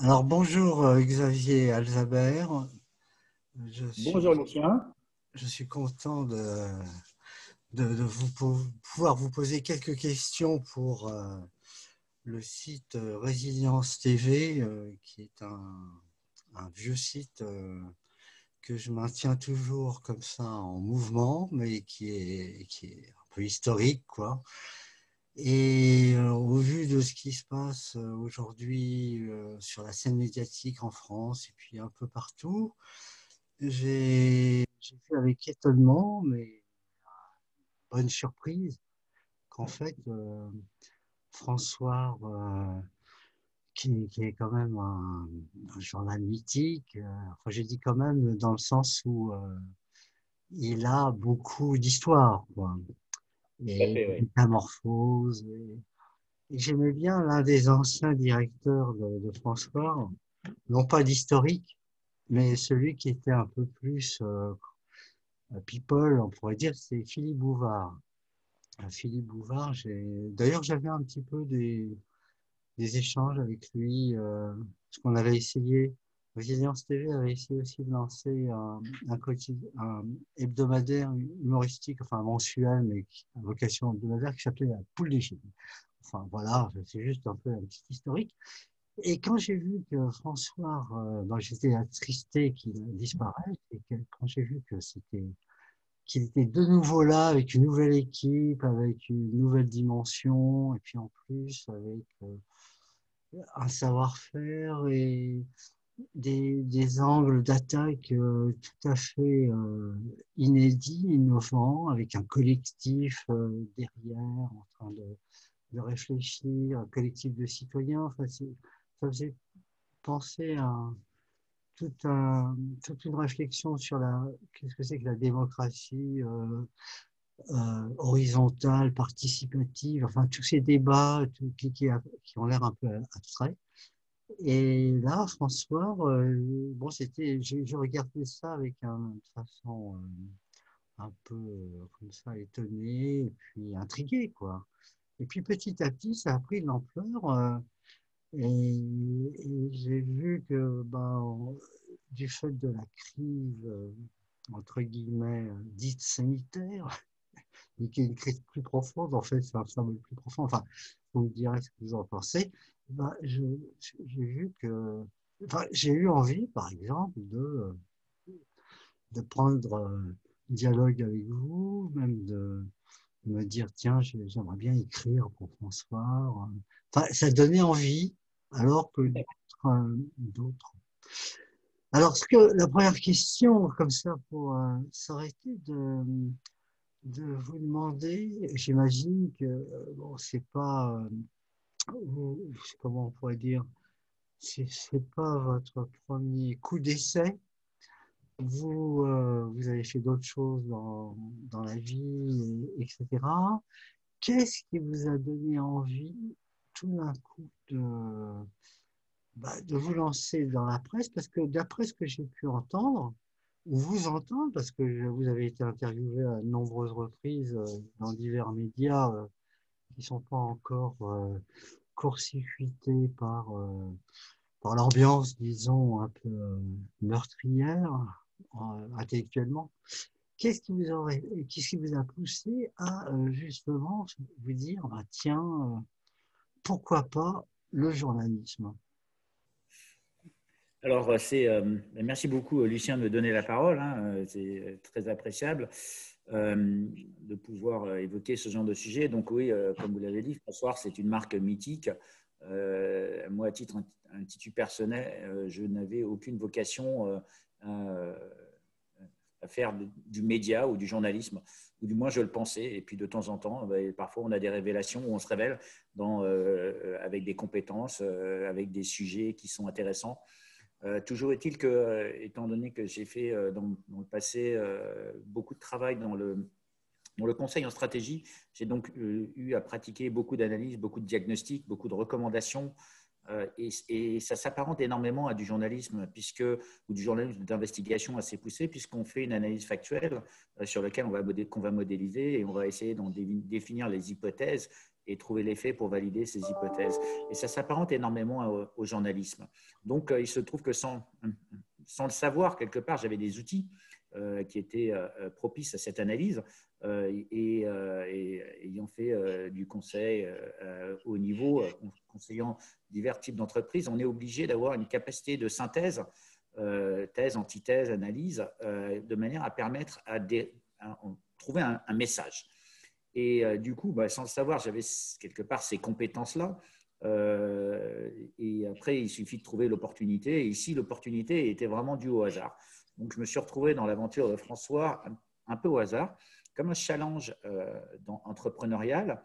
Alors bonjour Xavier Alzabert. Je suis, Bonjour Lucien. je suis content de pouvoir vous poser quelques questions pour le site Résilience TV, qui est un vieux site que je maintiens toujours comme ça en mouvement, mais qui est un peu historique, quoi. Et au vu de ce qui se passe aujourd'hui sur la scène médiatique en France et puis un peu partout, j'ai vu avec étonnement, mais bonne surprise, qu'en fait, François, qui est quand même un journal mythique, enfin, j'ai dit quand même dans le sens où il a beaucoup d'histoire, quoi, Tout à et fait, de oui. métamorphoses. Et j'aimais bien l'un des anciens directeurs de François, non pas d'historique, mais celui qui était un peu plus people, on pourrait dire, c'est Philippe Bouvard. Philippe Bouvard, d'ailleurs j'avais un petit peu des échanges avec lui, parce qu'on avait essayé, Résilience TV avait essayé aussi de lancer un hebdomadaire humoristique, enfin mensuel, mais à vocation hebdomadaire, qui s'appelait La Poule des Chines. Enfin voilà, c'est juste un peu un petit historique. Et quand j'ai vu que François, j'étais attristé qu'il disparaisse, et quand j'ai vu qu'il était de nouveau là avec une nouvelle équipe, avec une nouvelle dimension, et puis en plus avec un savoir-faire et des angles d'attaque tout à fait inédits, innovants, avec un collectif derrière en train de réfléchir, un collectif de citoyens. Enfin, ça faisait penser à tout un, toute une réflexion sur qu'est-ce que c'est que la démocratie horizontale, participative, enfin tous ces débats qui ont l'air un peu abstraits. Et là, François, bon, j'ai regardé ça avec une façon un peu comme ça étonné et puis intrigué, quoi. Et puis petit à petit, ça a pris de l'ampleur. Et j'ai vu que du fait de la crise, entre guillemets, dite sanitaire, mais qui est une crise plus profonde, en fait, c'est un symbole plus profond, enfin, vous me direz ce que vous en pensez, j'ai vu que, enfin, j'ai eu envie, par exemple, de prendre dialogue avec vous, même de me dire, tiens, j'aimerais bien écrire pour François. Enfin, ça donnait envie, alors que d'autres. Alors, la première question, comme ça, pour s'arrêter de vous demander, j'imagine que, bon, c'est pas, comment on pourrait dire, c'est pas votre premier coup d'essai. Vous avez fait d'autres choses dans la vie, etc. Qu'est-ce qui vous a donné envie tout d'un coup de vous lancer dans la presse? Parce que d'après ce que j'ai pu entendre, ou vous entendre, parce que vous avez été interviewé à de nombreuses reprises dans divers médias qui ne sont pas encore court-circuités par l'ambiance, disons, un peu meurtrière intellectuellement. Qu'est-ce qui vous a poussé à justement vous dire, bah, tiens, pourquoi pas le journalisme? Alors, merci beaucoup, Lucien, de me donner la parole, hein. C'est très appréciable de pouvoir évoquer ce genre de sujet. Donc oui, comme vous l'avez dit, François, c'est une marque mythique. Moi, à titre un titre personnel, je n'avais aucune vocation à, à faire du média ou du journalisme, ou du moins je le pensais. Et puis de temps en temps, parfois on a des révélations où on se révèle avec des compétences, avec des sujets qui sont intéressants. Toujours est-il que, étant donné que j'ai fait dans le passé beaucoup de travail dans le conseil en stratégie, j'ai donc eu à pratiquer beaucoup d'analyses, beaucoup de diagnostics, beaucoup de recommandations. Et ça s'apparente énormément à du journalisme, ou du journalisme d'investigation assez poussé, puisqu'on fait une analyse factuelle sur laquelle qu'on va modéliser et on va essayer d'en définir les hypothèses et trouver les faits pour valider ses hypothèses. Et ça s'apparente énormément au journalisme. Donc, il se trouve que sans le savoir, quelque part, j'avais des outils qui étaient propices à cette analyse et ayant fait du conseil au niveau, conseillant divers types d'entreprises, on est obligé d'avoir une capacité de synthèse, thèse, antithèse, analyse, de manière à permettre à trouver un message. Et du coup, sans le savoir, j'avais quelque part ces compétences-là. Et après, il suffit de trouver l'opportunité. Et ici, l'opportunité était vraiment due au hasard. Donc, je me suis retrouvé dans l'aventure de François un peu au hasard, comme un challenge entrepreneurial.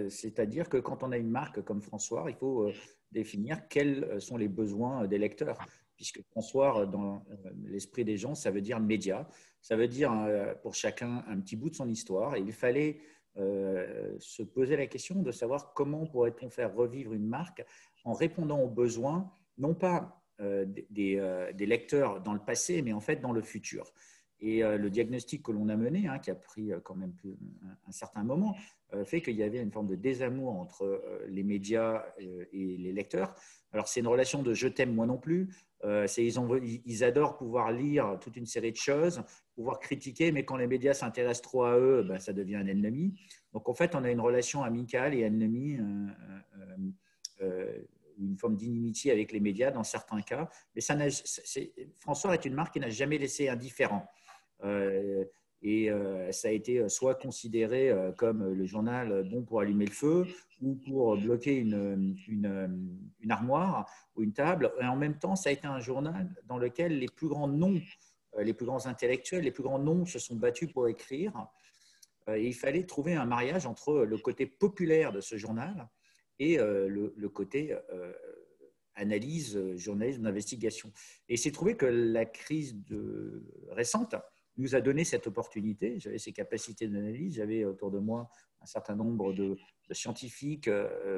C'est-à-dire que quand on a une marque comme François, il faut définir quels sont les besoins des lecteurs. Puisque François, dans l'esprit des gens, ça veut dire média. Ça veut dire pour chacun un petit bout de son histoire. Et il fallait se poser la question de savoir comment pourrait-on faire revivre une marque en répondant aux besoins, non pas des lecteurs dans le passé, mais en fait dans le futur. Et le diagnostic que l'on a mené, qui a pris quand même un certain moment, fait qu'il y avait une forme de désamour entre les médias et les lecteurs. Alors, c'est une relation de je t'aime, moi non plus. Ils adorent pouvoir lire toute une série de choses, pouvoir critiquer, mais quand les médias s'intéressent trop à eux, ça devient un ennemi. Donc, en fait, on a une relation amicale et ennemie, une forme d'inimitié avec les médias dans certains cas. Mais François est une marque qui n'a jamais laissé indifférent. Et ça a été soit considéré comme le journal bon pour allumer le feu ou pour bloquer une armoire ou une table. Et en même temps, ça a été un journal dans lequel les plus grands noms, les plus grands intellectuels, les plus grands noms se sont battus pour écrire. Et il fallait trouver un mariage entre le côté populaire de ce journal et le côté analyse, journalisme d'investigation. Et il s'est trouvé que la crise récente nous a donné cette opportunité. J'avais ces capacités d'analyse, j'avais autour de moi un certain nombre de scientifiques,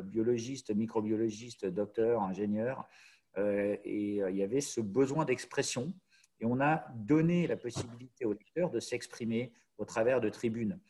biologistes, microbiologistes, docteurs, ingénieurs, et il y avait ce besoin d'expression. Et on a donné la possibilité aux lecteurs de s'exprimer au travers de tribunes.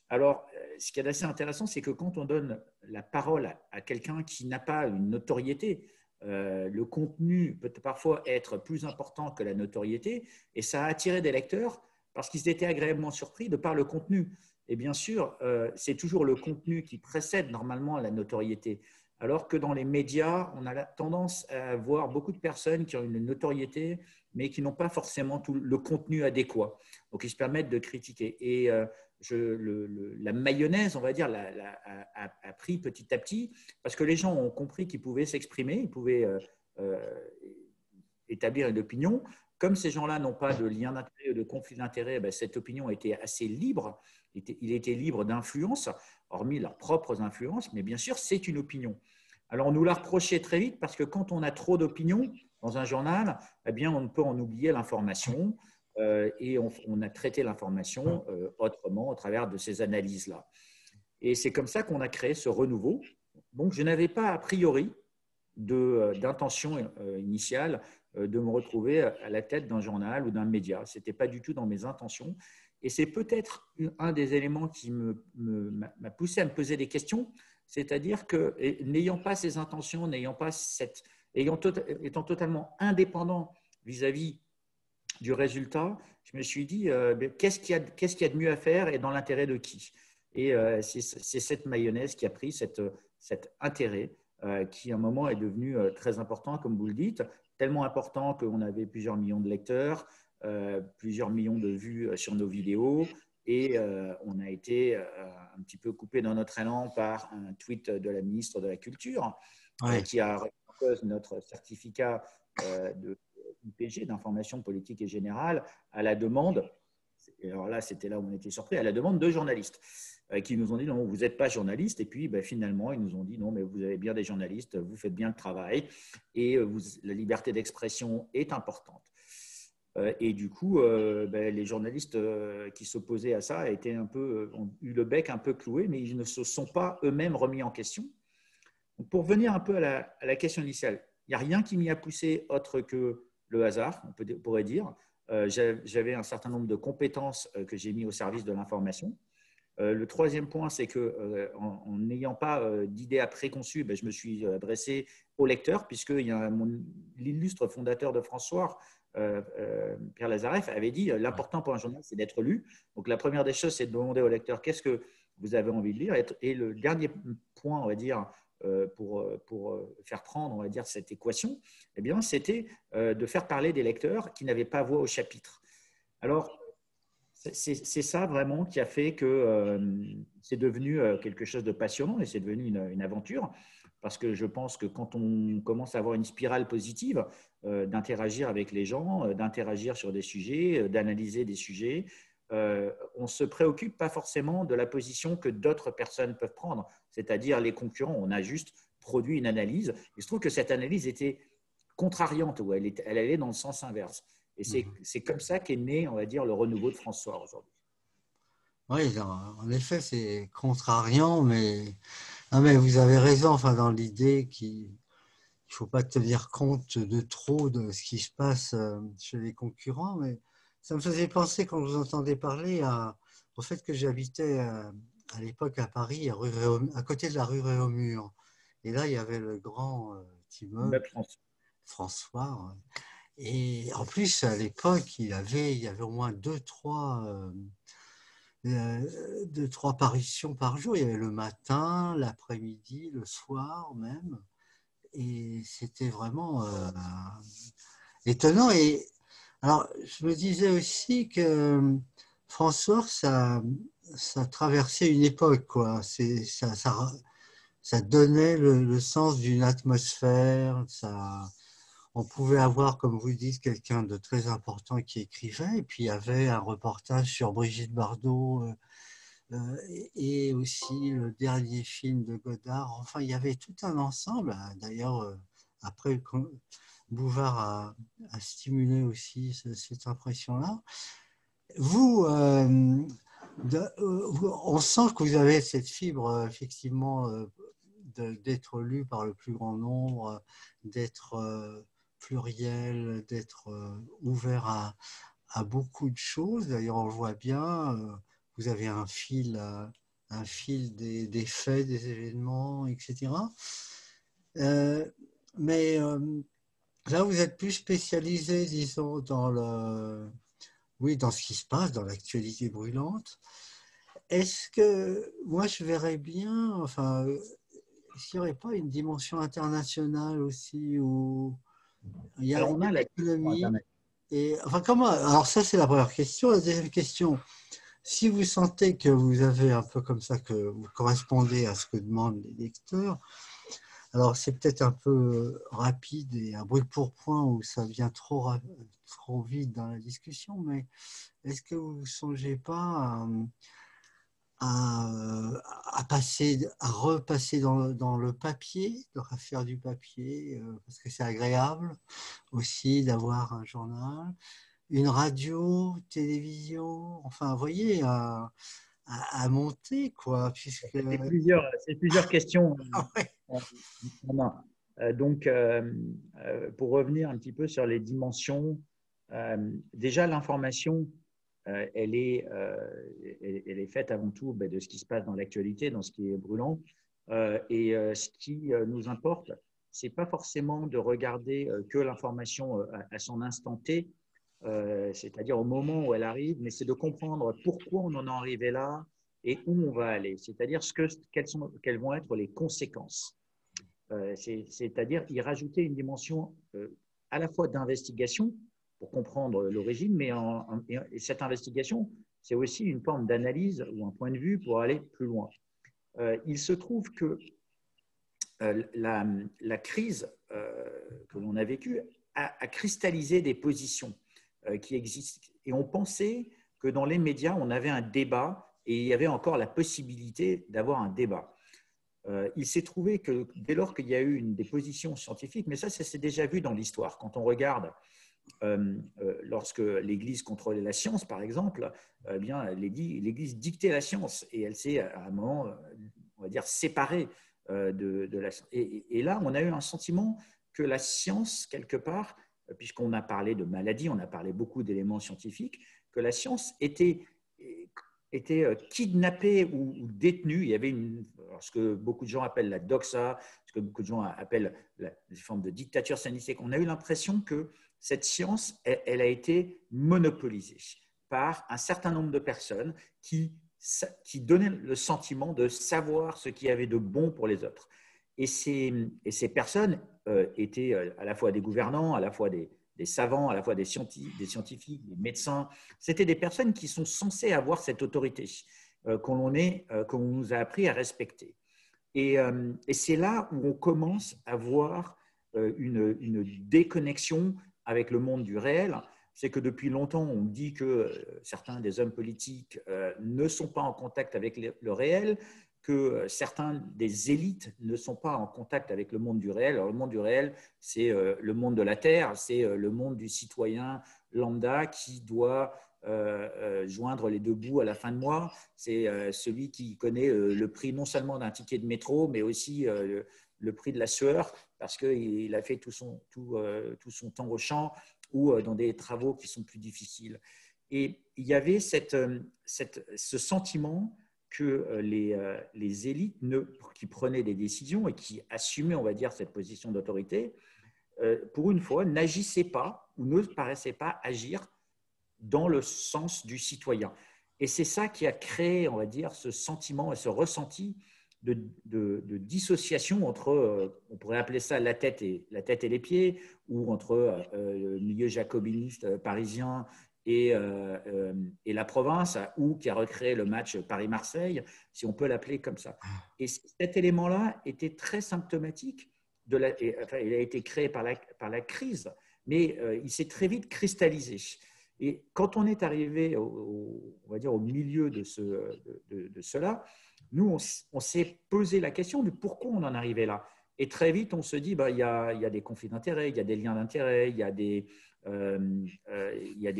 Alors, ce qui est assez intéressant, c'est que quand on donne la parole à quelqu'un qui n'a pas une notoriété, le contenu peut parfois être plus important que la notoriété, et ça a attiré des lecteurs parce qu'ils étaient agréablement surpris de par le contenu. Et bien sûr, c'est toujours le contenu qui précède normalement la notoriété. Alors que dans les médias, on a la tendance à voir beaucoup de personnes qui ont une notoriété, mais qui n'ont pas forcément tout le contenu adéquat. Donc, ils se permettent de critiquer. Et la mayonnaise, on va dire, a pris petit à petit, parce que les gens ont compris qu'ils pouvaient s'exprimer, ils pouvaient établir une opinion. Comme ces gens-là n'ont pas de lien d'intérêt ou de conflit d'intérêt, cette opinion était assez libre. Il était libre d'influence, hormis leurs propres influences, mais bien sûr, c'est une opinion. Alors, on nous l'a reproché très vite parce que quand on a trop d'opinions dans un journal, eh bien, on peut en oublier l'information et on a traité l'information autrement au travers de ces analyses-là. Et c'est comme ça qu'on a créé ce renouveau. Donc, je n'avais pas a priori d'intention initiale de me retrouver à la tête d'un journal ou d'un média. Ce n'était pas du tout dans mes intentions. Et c'est peut-être un des éléments qui m'a poussé à me poser des questions, c'est-à-dire que n'ayant pas ces intentions, étant totalement indépendant vis-à-vis du résultat, je me suis dit, qu'est-ce qu'il y a de mieux à faire et dans l'intérêt de qui? Et c'est cette mayonnaise qui a pris cet intérêt qui, à un moment, est devenu très important, comme vous le dites, tellement important qu'on avait plusieurs millions de lecteurs, plusieurs millions de vues sur nos vidéos, et on a été un petit peu coupé dans notre élan par un tweet de la ministre de la Culture qui a remis notre certificat de IPG, d'information politique et générale, à la demande, et alors là, c'était là où on était surpris, à la demande de journalistes qui nous ont dit non, vous n'êtes pas journaliste. Et puis finalement, ils nous ont dit non, mais vous avez bien des journalistes, vous faites bien le travail et la liberté d'expression est importante. Et du coup, les journalistes qui s'opposaient à ça ont eu le bec un peu cloué, mais ils ne se sont pas eux-mêmes remis en question. Donc, pour venir un peu à la question initiale, il n'y a rien qui m'y a poussé autre que le hasard, on pourrait dire. J'avais un certain nombre de compétences que j'ai mis au service de l'information. Le troisième point, c'est que en n'ayant pas d'idées préconçues, je me suis adressé au lecteur, puisque l'illustre fondateur de François, Pierre Lazareff, avait dit l'important pour un journal, c'est d'être lu. Donc la première des choses, c'est de demander au lecteur qu'est-ce que vous avez envie de lire. Et le dernier point, on va dire, pour faire prendre, on va dire, cette équation, eh bien, c'était de faire parler des lecteurs qui n'avaient pas voix au chapitre. Alors, c'est ça vraiment qui a fait que c'est devenu quelque chose de passionnant et c'est devenu une aventure. Parce que je pense que quand on commence à avoir une spirale positive, d'interagir avec les gens, d'interagir sur des sujets, d'analyser des sujets, on ne se préoccupe pas forcément de la position que d'autres personnes peuvent prendre, c'est-à-dire les concurrents. On a juste produit une analyse. Il se trouve que cette analyse était contrariante, ou elle allait dans le sens inverse. Et c'est comme ça qu'est né, on va dire, le renouveau de François aujourd'hui. Oui, en effet, c'est contrariant, mais, non, mais vous avez raison, enfin, dans l'idée qu'il ne faut pas tenir compte de trop de ce qui se passe chez les concurrents. Mais ça me faisait penser, quand vous entendez parler, au fait que j'habitais à l'époque à Paris, à côté de la rue Réaumur. Et là, il y avait le grand immeuble François. Et en plus, à l'époque, il y avait au moins deux, trois parutions par jour. Il y avait le matin, l'après-midi, le soir même. Et c'était vraiment étonnant. Et alors, je me disais aussi que François, ça traversait une époque, quoi. Ça donnait le sens d'une atmosphère, on pouvait avoir, comme vous dites, quelqu'un de très important qui écrivait, et puis il y avait un reportage sur Brigitte Bardot et aussi le dernier film de Godard. Enfin, il y avait tout un ensemble. D'ailleurs, après, Bouvard a stimulé aussi cette impression-là. Vous, on sent que vous avez cette fibre, effectivement, d'être lu par le plus grand nombre, d'être pluriel, d'être ouvert à beaucoup de choses. D'ailleurs, on le voit bien, vous avez un fil des faits, des événements, etc. Mais là, vous êtes plus spécialisé, disons, dans ce qui se passe, dans l'actualité brûlante. Est-ce que moi, je verrais bien, enfin, est-ce qu'il n'y aurait pas une dimension internationale aussi où il y a Alors, on a la dimension l'économie internationale. et enfin comment alors ça c'est la première question. La deuxième question, si vous sentez que vous avez un peu comme ça que vous correspondez à ce que demandent les lecteurs, alors c'est peut-être un peu rapide et un brûle pour point où ça vient trop vite dans la discussion, mais est-ce que vous ne songez pas à repasser dans le papier, de refaire du papier, parce que c'est agréable aussi d'avoir un journal, une radio, télévision, enfin, vous voyez, à monter, quoi, puisque… C'est plusieurs questions. Ah ouais. Donc, pour revenir un petit peu sur les dimensions, déjà l'information, elle est faite avant tout de ce qui se passe dans l'actualité, dans ce qui est brûlant. Ce qui nous importe, c'est pas forcément de regarder que l'information à son instant T, c'est-à-dire au moment où elle arrive, mais c'est de comprendre pourquoi on en est arrivé là et où on va aller, c'est-à-dire quelles vont être les conséquences. C'est-à-dire y rajouter une dimension à la fois d'investigation pour comprendre l'origine, mais et cette investigation, c'est aussi une forme d'analyse ou un point de vue pour aller plus loin. Il se trouve que la crise que l'on a vécue a cristallisé des positions qui existent. Et on pensait que dans les médias, on avait un débat et il y avait encore la possibilité d'avoir un débat. Il s'est trouvé que dès lors qu'il y a eu des positions scientifiques, mais ça s'est déjà vu dans l'histoire, quand on regarde lorsque l'Église contrôlait la science, par exemple, bien, l'Église dictait la science et elle s'est à un moment, on va dire, séparée de la science. Et là, on a eu un sentiment que la science, quelque part, puisqu'on a parlé de maladies, on a parlé beaucoup d'éléments scientifiques, que la science était étaient kidnappés ou détenus. Il y avait ce que beaucoup de gens appellent la doxa, ce que beaucoup de gens appellent une forme de dictature sanitaire. On a eu l'impression que cette science, elle a été monopolisée par un certain nombre de personnes qui donnaient le sentiment de savoir ce qu'il y avait de bon pour les autres. Et ces personnes étaient à la fois des gouvernants, à la fois des savants, à la fois des scientifiques, des médecins. C'était des personnes qui sont censées avoir cette autorité qu'on nous a appris à respecter. Et c'est là où on commence à voir une déconnexion avec le monde du réel. C'est que depuis longtemps, on dit que certains des hommes politiques ne sont pas en contact avec le réel, que certains des élites ne sont pas en contact avec le monde du réel. Alors, le monde du réel, c'est le monde de la Terre, c'est le monde du citoyen lambda qui doit joindre les deux bouts à la fin de mois. C'est celui qui connaît le prix non seulement d'un ticket de métro, mais aussi le prix de la sueur, parce qu'il a fait tout son temps au champ ou dans des travaux qui sont plus difficiles. Et il y avait ce sentiment que les élites qui prenaient des décisions et qui assumaient, on va dire, cette position d'autorité, pour une fois, n'agissaient pas ou ne paraissaient pas agir dans le sens du citoyen. Et c'est ça qui a créé, on va dire, ce sentiment et ce ressenti de dissociation entre, on pourrait appeler ça la tête et les pieds, ou entre le milieu jacobiniste parisien et la province, ou qui a recréé le match Paris-Marseille, si on peut l'appeler comme ça. Et cet élément-là était très symptomatique, il a été créé par la crise, mais il s'est très vite cristallisé. Et quand on est arrivé, on va dire, au milieu de cela, nous, on s'est posé la question de pourquoi on en arrivait là. Et très vite, on se dit, il y a des conflits d'intérêts, il y a des liens d'intérêts, il y a des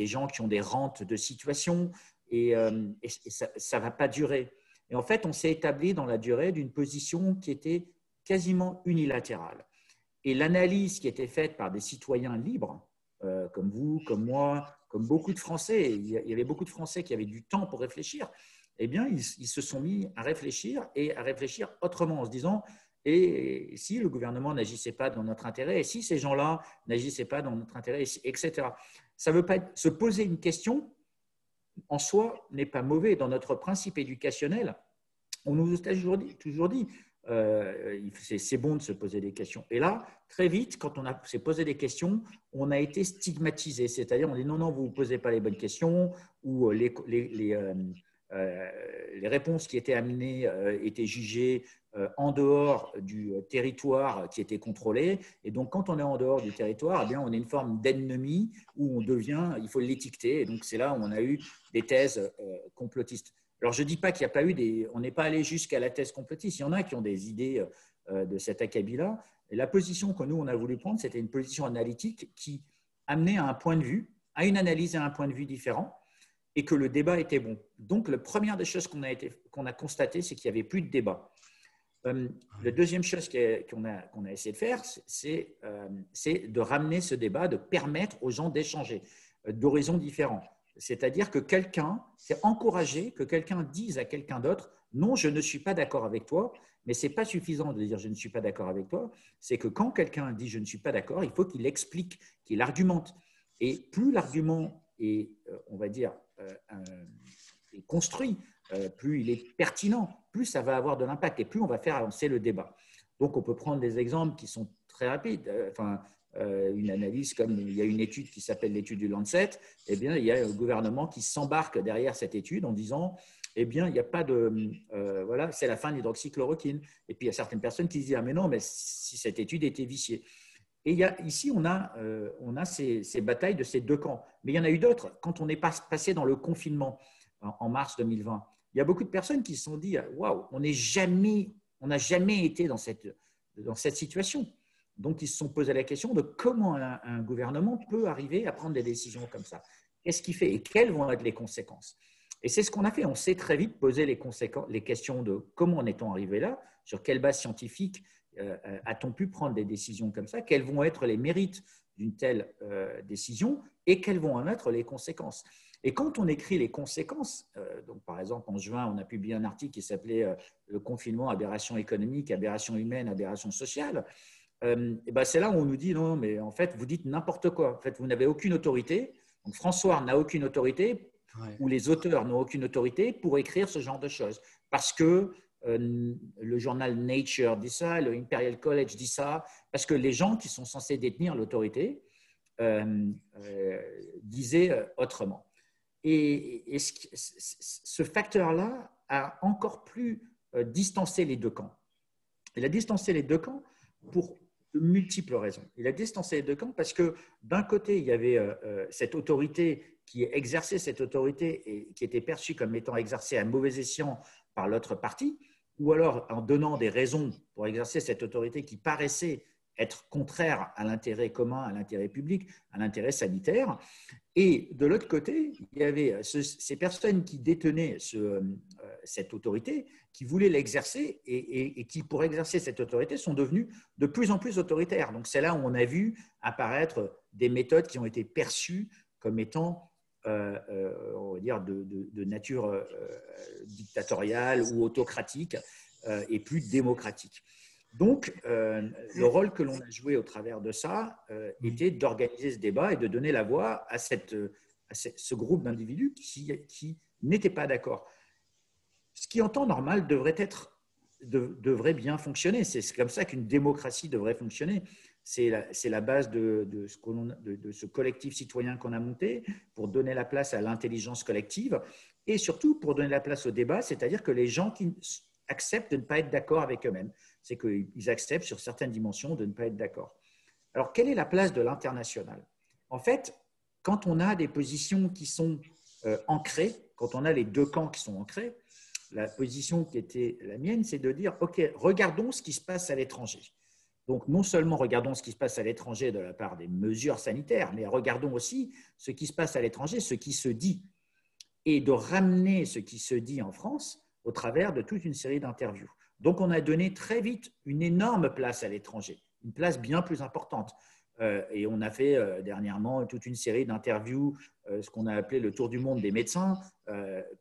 gens qui ont des rentes de situation, et ça ne va pas durer. Et en fait, on s'est établi dans la durée d'une position qui était quasiment unilatérale. Et l'analyse qui était faite par des citoyens libres, comme vous, comme moi, comme beaucoup de Français, il y avait beaucoup de Français qui avaient du temps pour réfléchir, eh bien, ils se sont mis à réfléchir et à réfléchir autrement en se disant, et si le gouvernement n'agissait pas dans notre intérêt, et si ces gens-là n'agissaient pas dans notre intérêt, etc. Ça ne veut pas se poser une question en soi n'est pas mauvais. Dans notre principe éducationnel, on nous a toujours dit c'est bon de se poser des questions. Et là, très vite, quand on s'est posé des questions, on a été stigmatisé. C'est-à-dire, on dit non, vous ne posez pas les bonnes questions, ou les réponses qui étaient amenées étaient jugées en dehors du territoire qui était contrôlé. Et donc, quand on est en dehors du territoire, eh bien, on est une forme d'ennemi où il faut l'étiqueter. Et donc, c'est là où on a eu des thèses complotistes. Alors, je ne dis pas qu'il n'y a pas eu on n'est pas allé jusqu'à la thèse complotiste. Il y en a qui ont des idées de cet acabit-là. Et la position que nous, on a voulu prendre, c'était une position analytique qui amenait à un point de vue, à une analyse et à un point de vue différent, et que le débat était bon. Donc, la première des choses qu'on a constatées, c'est qu'il n'y avait plus de débat. La deuxième chose qu'on a essayé de faire, c'est de ramener ce débat, de permettre aux gens d'échanger d'horizons différents. C'est-à-dire que c'est encouragé que quelqu'un dise à quelqu'un d'autre « Non, je ne suis pas d'accord avec toi », mais ce n'est pas suffisant de dire « Je ne suis pas d'accord avec toi », c'est que quand quelqu'un dit « Je ne suis pas d'accord », il faut qu'il explique, qu'il argumente. Et plus l'argument est, on va dire, est construit, plus il est pertinent, plus ça va avoir de l'impact et plus on va faire avancer le débat. Donc, on peut prendre des exemples qui sont très rapides. Une analyse comme il y a une étude qui s'appelle l'étude du Lancet, eh bien, il y a un gouvernement qui s'embarque derrière cette étude en disant eh bien, il n'y a pas de… voilà, c'est la fin de l'hydroxychloroquine. Et puis, il y a certaines personnes qui disent ah, mais non, mais si cette étude était viciée. Et ici, on a ces batailles de ces deux camps. Mais il y en a eu d'autres. Quand on est passé dans le confinement en mars 2020, il y a beaucoup de personnes qui se sont dit waouh, on n'a jamais été dans cette situation. Donc, ils se sont posé la question de comment un gouvernement peut arriver à prendre des décisions comme ça. Qu'est-ce qu'il fait et quelles vont être les conséquences? Et c'est ce qu'on a fait. On s'est très vite posé les questions de comment en est-on arrivé là, sur quelle base scientifique a-t-on pu prendre des décisions comme ça, quels vont être les mérites d'une telle décision et quelles vont en être les conséquences. Et quand on écrit les conséquences, donc par exemple en juin, on a publié un article qui s'appelait Le confinement, aberration économique, aberration humaine, aberration sociale. Et ben c'est là où on nous dit non, mais en fait, vous dites n'importe quoi. En fait, vous n'avez aucune autorité. Donc François n'a aucune autorité, ou les auteurs n'ont aucune autorité pour écrire ce genre de choses. Parce que le journal Nature dit ça, le Imperial College dit ça, parce que les gens qui sont censés détenir l'autorité disaient autrement. Et ce facteur-là a encore plus distancé les deux camps. Il a distancé les deux camps pour de multiples raisons. Il a distancé les deux camps parce que d'un côté, il y avait cette autorité qui exerçait cette autorité et qui était perçue comme étant exercée à mauvais escient par l'autre partie, ou alors en donnant des raisons pour exercer cette autorité qui paraissait être contraire à l'intérêt commun, à l'intérêt public, à l'intérêt sanitaire. Et de l'autre côté, il y avait ces personnes qui détenaient cette autorité, qui voulaient l'exercer et qui, pour exercer cette autorité, sont devenues de plus en plus autoritaires. Donc, c'est là où on a vu apparaître des méthodes qui ont été perçues comme étant, on va dire, de nature dictatoriale ou autocratique et plus démocratique. Donc, le rôle que l'on a joué au travers de ça était d'organiser ce débat et de donner la voix à ce groupe d'individus qui n'étaient pas d'accord. Ce qui, en temps normal, devrait bien fonctionner. C'est comme ça qu'une démocratie devrait fonctionner. C'est la base de ce collectif citoyen qu'on a monté pour donner la place à l'intelligence collective et surtout pour donner la place au débat, c'est-à-dire que les gens qui acceptent de ne pas être d'accord avec eux-mêmes. C'est qu'ils acceptent sur certaines dimensions de ne pas être d'accord. Alors, quelle est la place de l'international? En fait, quand on a des positions qui sont ancrées, quand on a les deux camps qui sont ancrés, la position qui était la mienne, c'est de dire, OK, regardons ce qui se passe à l'étranger. Donc, non seulement regardons ce qui se passe à l'étranger de la part des mesures sanitaires, mais regardons aussi ce qui se passe à l'étranger, ce qui se dit, et de ramener ce qui se dit en France au travers de toute une série d'interviews. Donc, on a donné très vite une énorme place à l'étranger, une place bien plus importante. Et on a fait dernièrement toute une série d'interviews, ce qu'on a appelé le tour du monde des médecins,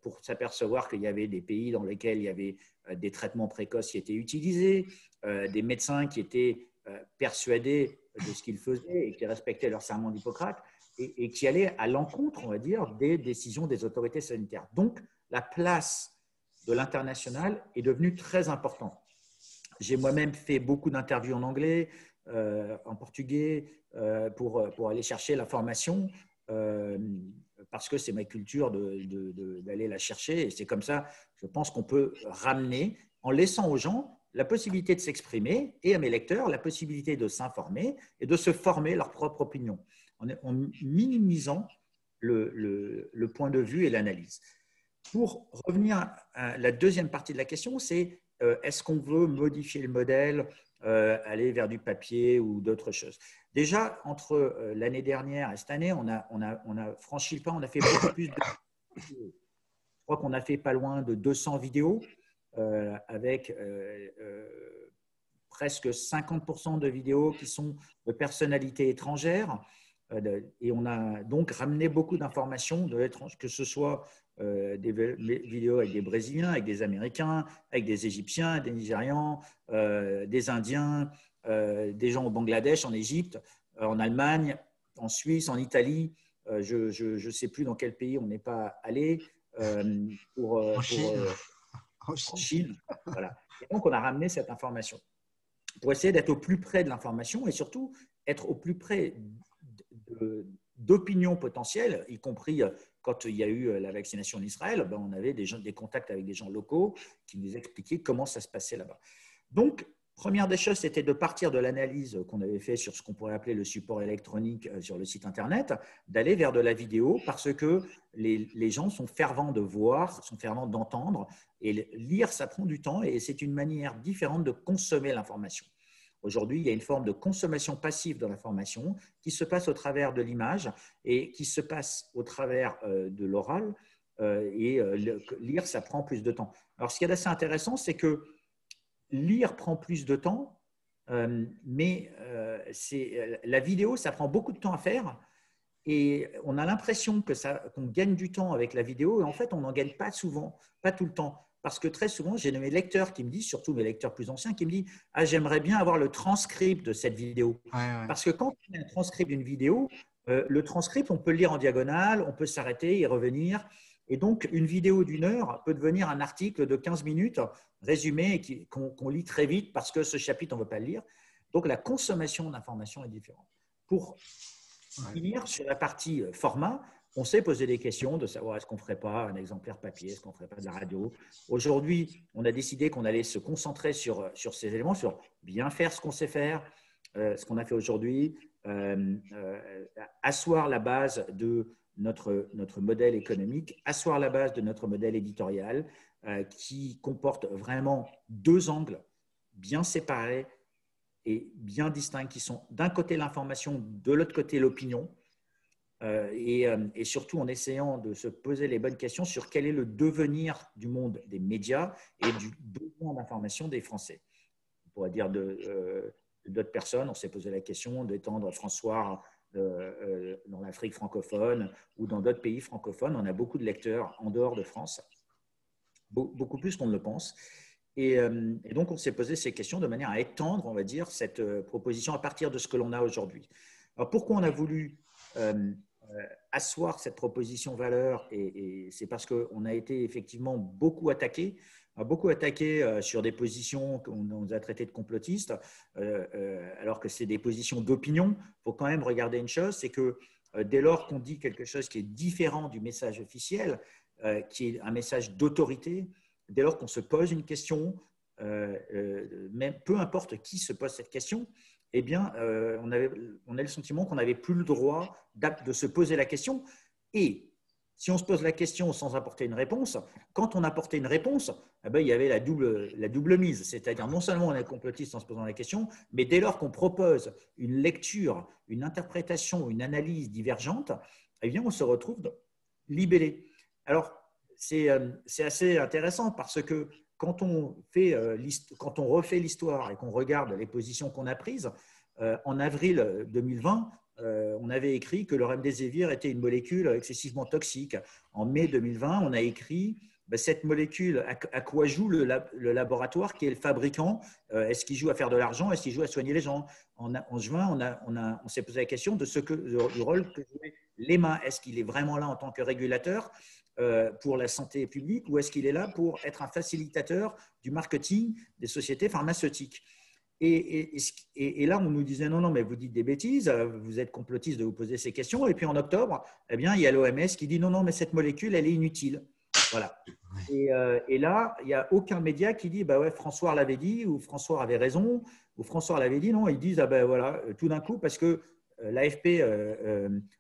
pour s'apercevoir qu'il y avait des pays dans lesquels il y avait des traitements précoces qui étaient utilisés, des médecins qui étaient persuadés de ce qu'ils faisaient et qui respectaient leur serment d'Hippocrate et qui allaient à l'encontre, on va dire, des décisions des autorités sanitaires. Donc, la place de l'international est devenue très importante. J'ai moi-même fait beaucoup d'interviews en anglais, en portugais, pour aller chercher l'information, parce que c'est ma culture d'aller la chercher. Et c'est comme ça, je pense qu'on peut ramener, en laissant aux gens la possibilité de s'exprimer et à mes lecteurs la possibilité de s'informer et de se former leur propre opinion, en minimisant le point de vue et l'analyse. Pour revenir à la deuxième partie de la question, c'est est-ce qu'on veut modifier le modèle, aller vers du papier ou d'autres choses? Déjà, entre l'année dernière et cette année, on a franchi le pas, on a fait beaucoup plus de vidéos. Je crois qu'on a fait pas loin de 200 vidéos avec presque 50% de vidéos qui sont de personnalités étrangères. Et on a donc ramené beaucoup d'informations de l'étranger, que ce soit des vidéos avec des Brésiliens, avec des Américains, avec des Égyptiens, des Nigérians, des Indiens, des gens au Bangladesh, en Égypte, en Allemagne, en Suisse, en Italie. Je ne sais plus dans quel pays on n'est pas allé. En Chine. Voilà. Et donc, on a ramené cette information pour essayer d'être au plus près de l'information et surtout être au plus près d'opinions potentielles, y compris quand il y a eu la vaccination en Israël, ben on avait des contacts avec des gens locaux qui nous expliquaient comment ça se passait là-bas. Donc, première des choses, c'était de partir de l'analyse qu'on avait fait sur ce qu'on pourrait appeler le support électronique sur le site Internet, d'aller vers de la vidéo parce que les gens sont fervents de voir, sont fervents d'entendre, et lire, ça prend du temps et c'est une manière différente de consommer l'information. Aujourd'hui, il y a une forme de consommation passive de l'information qui se passe au travers de l'image et qui se passe au travers de l'oral. Lire, ça prend plus de temps. Alors, ce qui est assez intéressant, c'est que lire prend plus de temps, mais la vidéo, ça prend beaucoup de temps à faire Et on a l'impression qu'on gagne du temps avec la vidéo, et en fait, on n'en gagne pas souvent, pas tout le temps. Parce que très souvent, j'ai mes lecteurs qui me disent, surtout mes lecteurs plus anciens, qui me disent « Ah, j'aimerais bien avoir le transcript de cette vidéo. » Parce que quand on a un transcript d'une vidéo, le transcript, on peut le lire en diagonale, on peut s'arrêter, y revenir. Et donc, une vidéo d'1 heure peut devenir un article de 15 minutes résumé qu'on lit très vite parce que ce chapitre, on ne veut pas le lire. Donc, la consommation d'informations est différente. Pour finir sur la partie format, on s'est posé des questions de savoir est-ce qu'on ne ferait pas un exemplaire papier, est-ce qu'on ne ferait pas de la radio. Aujourd'hui, on a décidé qu'on allait se concentrer sur ces éléments, sur bien faire ce qu'on sait faire, ce qu'on a fait aujourd'hui, asseoir la base de notre modèle économique, asseoir la base de notre modèle éditorial qui comporte vraiment 2 angles bien séparés et bien distincts, qui sont d'un côté l'information, de l'autre côté l'opinion, et surtout en essayant de se poser les bonnes questions sur quel est le devenir du monde des médias et du besoin d'information des Français. On pourrait dire d'autres personnes, on s'est posé la question d'étendre François dans l'Afrique francophone ou dans d'autres pays francophones. On a beaucoup de lecteurs en dehors de France, beaucoup plus qu'on ne le pense. Et donc, on s'est posé ces questions de manière à étendre, on va dire, cette proposition à partir de ce que l'on a aujourd'hui. Alors, pourquoi on a voulu asseoir cette proposition valeur, et c'est parce qu'on a été effectivement beaucoup attaqué sur des positions qu'on nous a traitées de complotistes, alors que c'est des positions d'opinion. Il faut quand même regarder une chose, c'est que dès lors qu'on dit quelque chose qui est différent du message officiel, qui est un message d'autorité, dès lors qu'on se pose une question, même peu importe qui se pose cette question, eh bien, on a le sentiment qu'on n'avait plus le droit de se poser la question. Et si on se pose la question sans apporter une réponse, quand on apportait une réponse, eh bien, il y avait la double mise. C'est-à-dire, non seulement on est complotiste en se posant la question, mais dès lors qu'on propose une lecture, une interprétation, une analyse divergente, eh bien, on se retrouve libellé. Alors, c'est assez intéressant parce que quand on refait l'histoire et qu'on regarde les positions qu'on a prises, en avril 2020, on avait écrit que le remdesivir était une molécule excessivement toxique. En mai 2020, on a écrit cette molécule, à quoi joue le laboratoire qui est le fabricant? Est-ce qu'il joue à faire de l'argent? Est-ce qu'il joue à soigner les gens? En juin, on s'est posé la question de du rôle que jouait l'EMA. Est-ce qu'il est vraiment là en tant que régulateur pour la santé publique ou est-ce qu'il est là pour être un facilitateur du marketing des sociétés pharmaceutiques? Et là, on nous disait non, mais vous dites des bêtises, vous êtes complotiste de vous poser ces questions. Et puis en octobre, eh bien, il y a l'OMS qui dit non, mais cette molécule, elle est inutile. Voilà. Et là, il n'y a aucun média qui dit bah ouais, François l'avait dit, ou François avait raison, ou François l'avait dit. Non, ils disent ah ben voilà, tout d'un coup, parce que l'AFP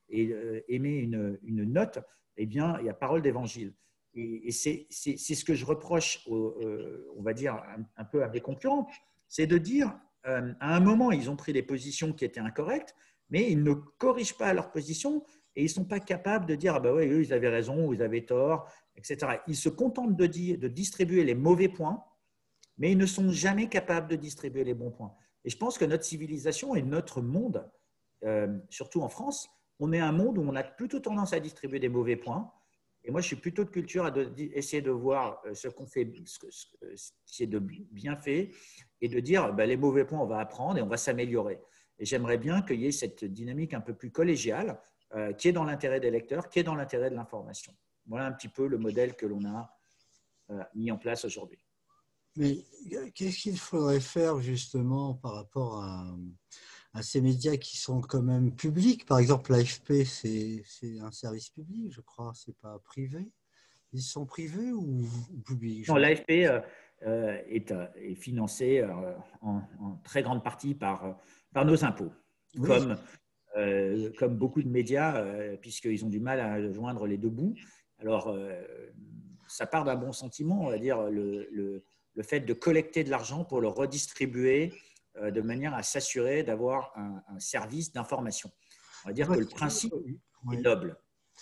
émet une note, eh bien, il y a parole d'évangile. Et c'est ce que je reproche, on va dire, un peu à mes concurrents, c'est de dire, à un moment, ils ont pris des positions qui étaient incorrectes, mais ils ne corrigent pas leurs positions et ils ne sont pas capables de dire, ah ben ouais, eux, ils avaient raison ou ils avaient tort, etc. Ils se contentent de distribuer les mauvais points, mais ils ne sont jamais capables de distribuer les bons points. Et je pense que notre civilisation et notre monde, surtout en France, on est un monde où on a plutôt tendance à distribuer des mauvais points. Et moi, je suis plutôt de culture à essayer de voir ce qu'on fait, ce qui est de bien fait, et de dire les mauvais points, on va apprendre et on va s'améliorer. Et j'aimerais bien qu'il y ait cette dynamique un peu plus collégiale, qui est dans l'intérêt des lecteurs, qui est dans l'intérêt de l'information. Voilà un petit peu le modèle que l'on a mis en place aujourd'hui. Mais qu'est-ce qu'il faudrait faire justement par rapport à ces médias qui sont quand même publics? Par exemple, l'AFP, c'est un service public, je crois, c'est pas privé. Ils sont privés ou publics? Non, l'AFP est financé en très grande partie par nos impôts, oui. Comme beaucoup de médias, puisqu'ils ont du mal à joindre les deux bouts. Alors, ça part d'un bon sentiment, on va dire, le fait de collecter de l'argent pour le redistribuer de manière à s'assurer d'avoir un service d'information. On va dire que le principe est noble.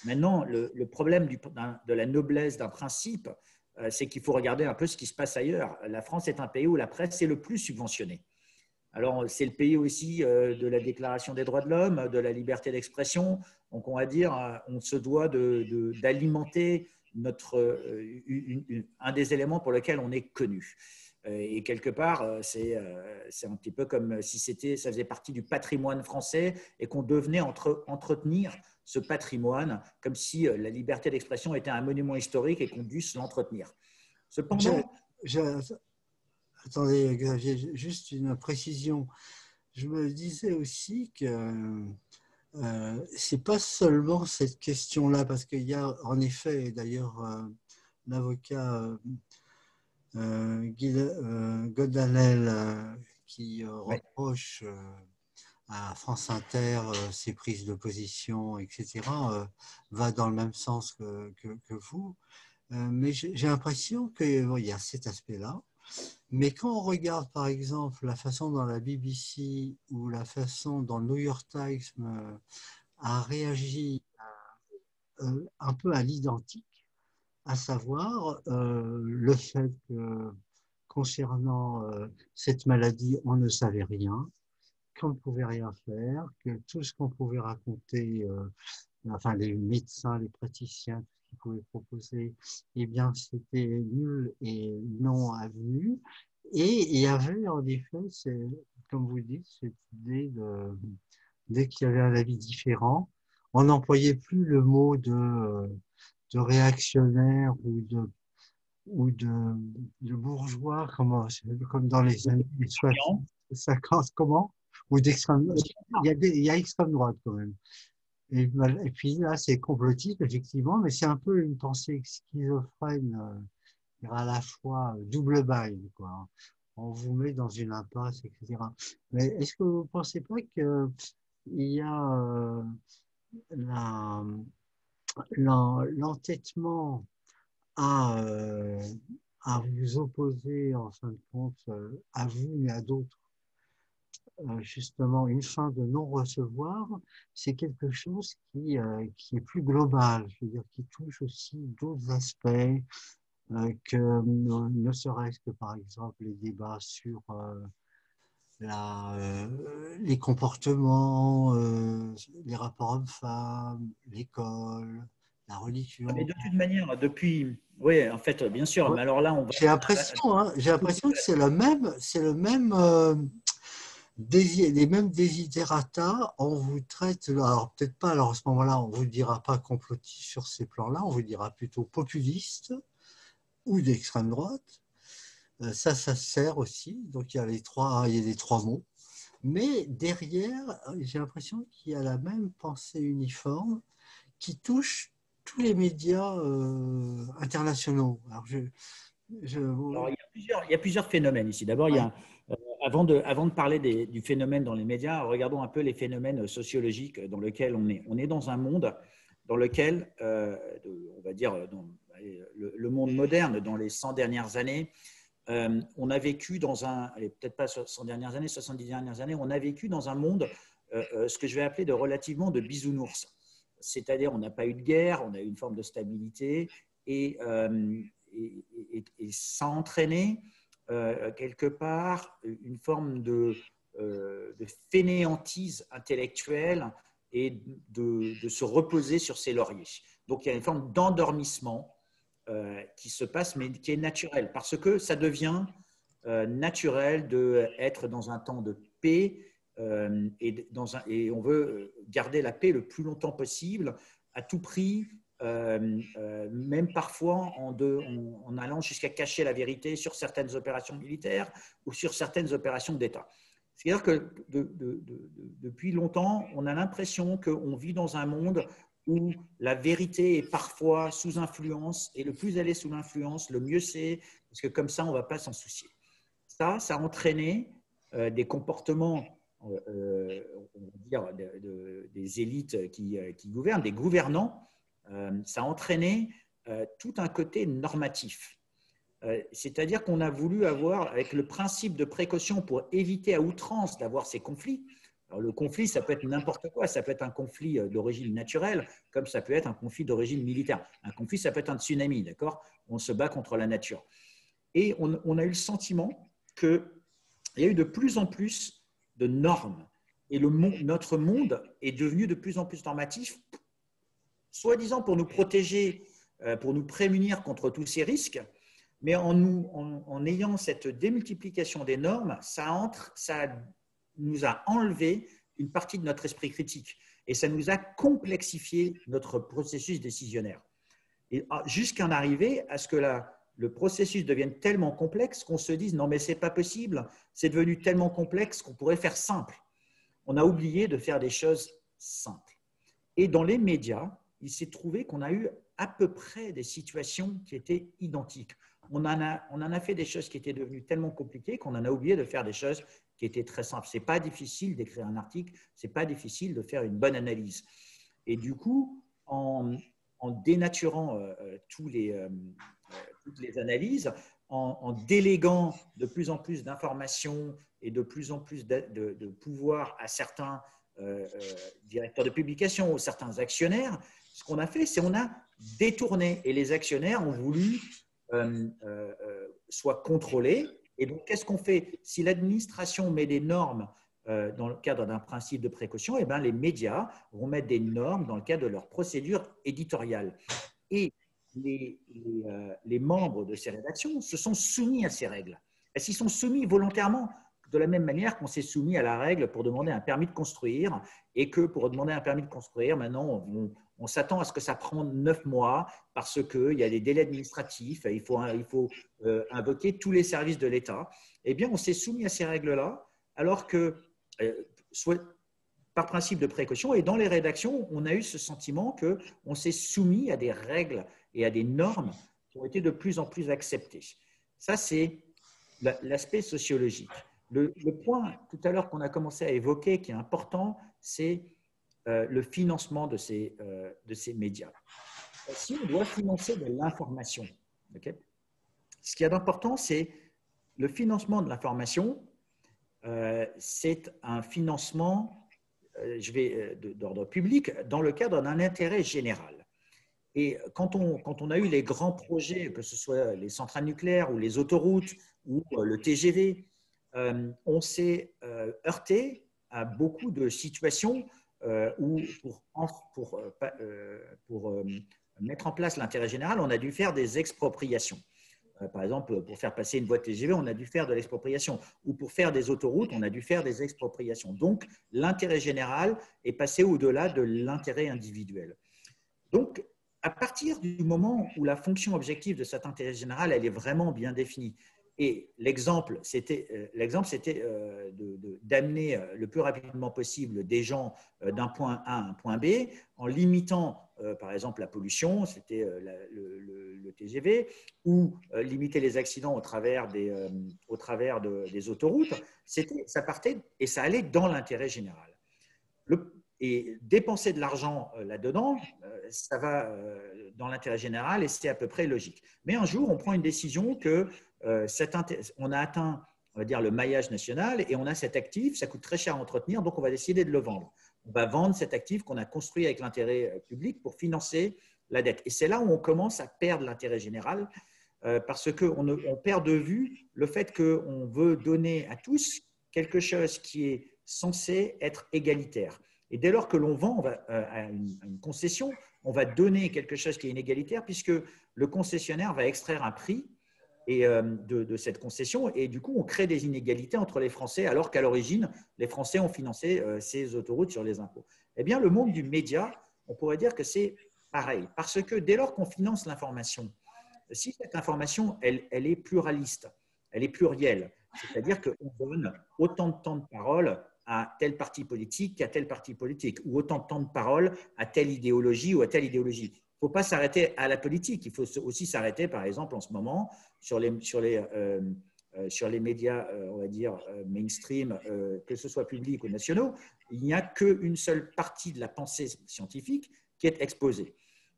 Maintenant, le problème de la noblesse d'un principe, c'est qu'il faut regarder un peu ce qui se passe ailleurs. La France est un pays où la presse est le plus subventionnée. Alors, c'est le pays aussi de la Déclaration des droits de l'homme, de la liberté d'expression. Donc, on va dire, on se doit d'alimenter un des éléments pour lesquels on est connu. Et quelque part, c'est un petit peu comme si ça faisait partie du patrimoine français et qu'on devenait entretenir ce patrimoine comme si la liberté d'expression était un monument historique et qu'on dû l'entretenir. Cependant, attendez, Xavier, juste une précision. Je me disais aussi que c'est pas seulement cette question-là, parce qu'il y a en effet, d'ailleurs, l'avocat Godinel qui reproche à France Inter ses prises de position, etc., va dans le même sens que vous. Mais j'ai l'impression qu'il y a cet aspect-là. Mais quand on regarde, par exemple, la façon dont la BBC ou la façon dont le New York Times a réagi un peu à l'identique, à savoir le fait que concernant cette maladie, on ne savait rien, qu'on ne pouvait rien faire, que tout ce qu'on pouvait raconter, enfin les médecins, les praticiens, tout ce qu'ils pouvaient proposer, eh bien c'était nul et non avenu. Et il y avait en effet, comme vous dites, cette idée dès qu'il y avait un avis différent, on n'employait plus le mot de réactionnaire ou de bourgeois, comme dans les années 60, 50, comment? Ou d'extrême, il y a extrême droite quand même. Et puis là, c'est complotiste, effectivement, mais c'est un peu une pensée schizophrène, à la fois double bail, quoi. On vous met dans une impasse, etc. Mais est-ce que vous ne pensez pas qu'il y a l'entêtement à, à vous opposer, en fin de compte, à vous et à d'autres, justement, une fin de non-recevoir, c'est quelque chose qui est plus global, je veux dire, qui touche aussi d'autres aspects, que ne serait-ce que, par exemple, les débats sur les comportements, les rapports hommes-femmes, l'école, la mais religion. de toute manière, oui, en fait, bien sûr, Ouais. mais alors là, on va. J'ai l'impression que c'est le même les mêmes desiderata. On vous traite, alors peut-être pas, alors à ce moment-là, on vous dira pas complotiste sur ces plans-là, on vous dira plutôt populiste ou d'extrême droite. Ça sert aussi. Donc il y a il y a les trois mots. Mais derrière, j'ai l'impression qu'il y a la même pensée uniforme qui touche tous les médias internationaux. Alors Alors, il y a plusieurs phénomènes ici. D'abord, ouais. avant de parler du phénomène dans les médias, regardons un peu les phénomènes sociologiques dans lesquels on est. On est dans un monde dans lequel, on va dire, dans le monde moderne, dans les 100 dernières années, on a vécu dans peut-être pas 100 dernières années, 70 dernières années, on a vécu dans un monde, ce que je vais appeler de relativement de bisounours. C'est-à-dire, on n'a pas eu de guerre, on a eu une forme de stabilité et ça a entraîné quelque part une forme de fainéantise intellectuelle et de se reposer sur ses lauriers. Donc il y a une forme d'endormissement qui se passe, mais qui est naturel, parce que ça devient naturel d'être dans un temps de paix et on veut garder la paix le plus longtemps possible, à tout prix, même parfois en allant jusqu'à cacher la vérité sur certaines opérations militaires ou sur certaines opérations d'État. C'est-à-dire que depuis longtemps, on a l'impression qu'on vit dans un monde où la vérité est parfois sous influence, et le plus elle est sous l'influence, le mieux c'est, parce que comme ça, on ne va pas s'en soucier. Ça a entraîné des comportements, on va dire, des élites qui gouvernent, des gouvernants. Ça a entraîné tout un côté normatif. C'est-à-dire qu'on a voulu avoir, avec le principe de précaution pour éviter à outrance d'avoir ces conflits. Alors, le conflit, ça peut être n'importe quoi. Ça peut être un conflit d'origine naturelle, comme ça peut être un conflit d'origine militaire. Un conflit, ça peut être un tsunami, d'accord? On se bat contre la nature. Et on a eu le sentiment qu'il y a eu de plus en plus de normes. Et notre monde est devenu de plus en plus normatif, soi-disant pour nous protéger, pour nous prémunir contre tous ces risques. Mais en ayant cette démultiplication des normes, ça nous a enlevé une partie de notre esprit critique et ça nous a complexifié notre processus décisionnaire. Et jusqu'à en arriver à ce que le processus devienne tellement complexe qu'on se dise non mais c'est pas possible, c'est devenu tellement complexe qu'on pourrait faire simple. On a oublié de faire des choses simples. Et dans les médias, il s'est trouvé qu'on a eu à peu près des situations qui étaient identiques. On en a fait des choses qui étaient devenues tellement compliquées qu'on en a oublié de faire des choses qui étaient très simples. Ce n'est pas difficile d'écrire un article, ce n'est pas difficile de faire une bonne analyse. Et du coup, en dénaturant toutes les analyses, en déléguant de plus en plus d'informations et de plus en plus de pouvoir à certains directeurs de publication ou certains actionnaires, ce qu'on a fait, c'est qu'on a détourné et les actionnaires ont voulu soit contrôlés. Et donc, qu'est-ce qu'on fait? Si l'administration met des normes dans le cadre d'un principe de précaution, eh bien, les médias vont mettre des normes dans le cadre de leur procédure éditoriale. Et les membres de ces rédactions se sont soumis à ces règles. Est-ce qu'ils sont soumis volontairement de la même manière qu'on s'est soumis à la règle pour demander un permis de construire et que pour demander un permis de construire, maintenant, on s'attend à ce que ça prenne 9 mois parce qu'il y a des délais administratifs, il faut invoquer tous les services de l'État. Eh bien, on s'est soumis à ces règles-là alors que, soit par principe de précaution, et dans les rédactions, on a eu ce sentiment qu'on s'est soumis à des règles et à des normes qui ont été de plus en plus acceptées. Ça, c'est l'aspect sociologique. Le point tout à l'heure qu'on a commencé à évoquer, qui est important, c'est le financement de ces médias. Si on doit financer de l'information, okay, ce qui est important, c'est le financement de l'information, c'est un financement d'ordre public dans le cadre d'un intérêt général. Et quand on a eu les grands projets, que ce soit les centrales nucléaires ou les autoroutes ou le TGV, on s'est heurté à beaucoup de situations où pour mettre en place l'intérêt général, on a dû faire des expropriations. Par exemple, pour faire passer une voie TGV, on a dû faire de l'expropriation. Ou pour faire des autoroutes, on a dû faire des expropriations. Donc, l'intérêt général est passé au-delà de l'intérêt individuel. Donc, à partir du moment où la fonction objective de cet intérêt général, elle est vraiment bien définie, et l'exemple, c'était d'amener le plus rapidement possible des gens d'un point A à un point B en limitant, par exemple, la pollution, c'était le TGV, ou limiter les accidents au travers des autoroutes. Ça partait et ça allait dans l'intérêt général. Et dépenser de l'argent là-dedans, ça va dans l'intérêt général et c'est à peu près logique. Mais un jour, on prend une décision que on a atteint, on va dire, le maillage national et on a cet actif, ça coûte très cher à entretenir, donc on va décider de le vendre. On va vendre cet actif qu'on a construit avec l'intérêt public pour financer la dette. Et c'est là où on commence à perdre l'intérêt général parce qu'on perd de vue le fait qu'on veut donner à tous quelque chose qui est censé être égalitaire. Et dès lors que l'on vend à une concession, on va donner quelque chose qui est inégalitaire puisque le concessionnaire va extraire un prix de cette concession et du coup, on crée des inégalités entre les Français alors qu'à l'origine, les Français ont financé ces autoroutes sur les impôts. Eh bien, le monde du média, on pourrait dire que c'est pareil parce que dès lors qu'on finance l'information, si cette information, elle est pluraliste, elle est plurielle, c'est-à-dire qu'on donne autant de temps de parole à tel parti politique qu'à tel parti politique, ou autant de temps de parole à telle idéologie ou à telle idéologie. Il ne faut pas s'arrêter à la politique, il faut aussi s'arrêter, par exemple, en ce moment, sur les médias, on va dire, mainstream, que ce soit publics ou nationaux, il n'y a qu'une seule partie de la pensée scientifique qui est exposée.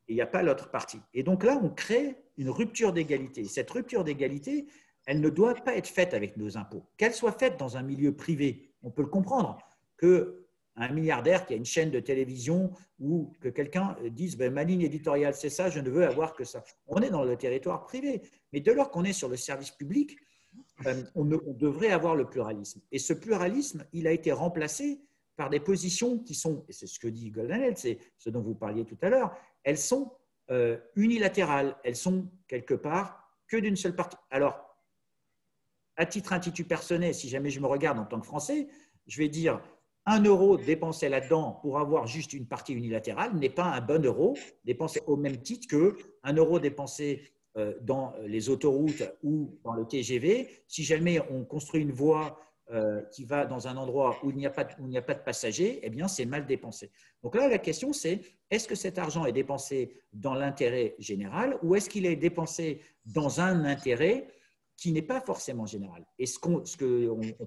Et il n'y a pas l'autre partie. Et donc là, on crée une rupture d'égalité. Cette rupture d'égalité, elle ne doit pas être faite avec nos impôts. Qu'elle soit faite dans un milieu privé, on peut le comprendre, qu'un milliardaire qui a une chaîne de télévision ou que quelqu'un dise ben, « ma ligne éditoriale, c'est ça, je ne veux avoir que ça ». On est dans le territoire privé. Mais dès lors qu'on est sur le service public, on devrait avoir le pluralisme. Et ce pluralisme, il a été remplacé par des positions qui sont, et c'est ce que dit Goldanel, c'est ce dont vous parliez tout à l'heure, elles sont unilatérales, elles sont quelque part que d'une seule partie. Alors, à titre personnel, si jamais je me regarde en tant que Français, je vais dire 1 € dépensé là-dedans pour avoir juste une partie unilatérale n'est pas un bon euro dépensé au même titre que 1 € dépensé dans les autoroutes ou dans le TGV. Si jamais on construit une voie qui va dans un endroit où il n'y a pas de passagers, eh bien, c'est mal dépensé. Donc là, la question, c'est est-ce que cet argent est dépensé dans l'intérêt général ou est-ce qu'il est dépensé dans un intérêt qui n'est pas forcément général? Et ce qu'on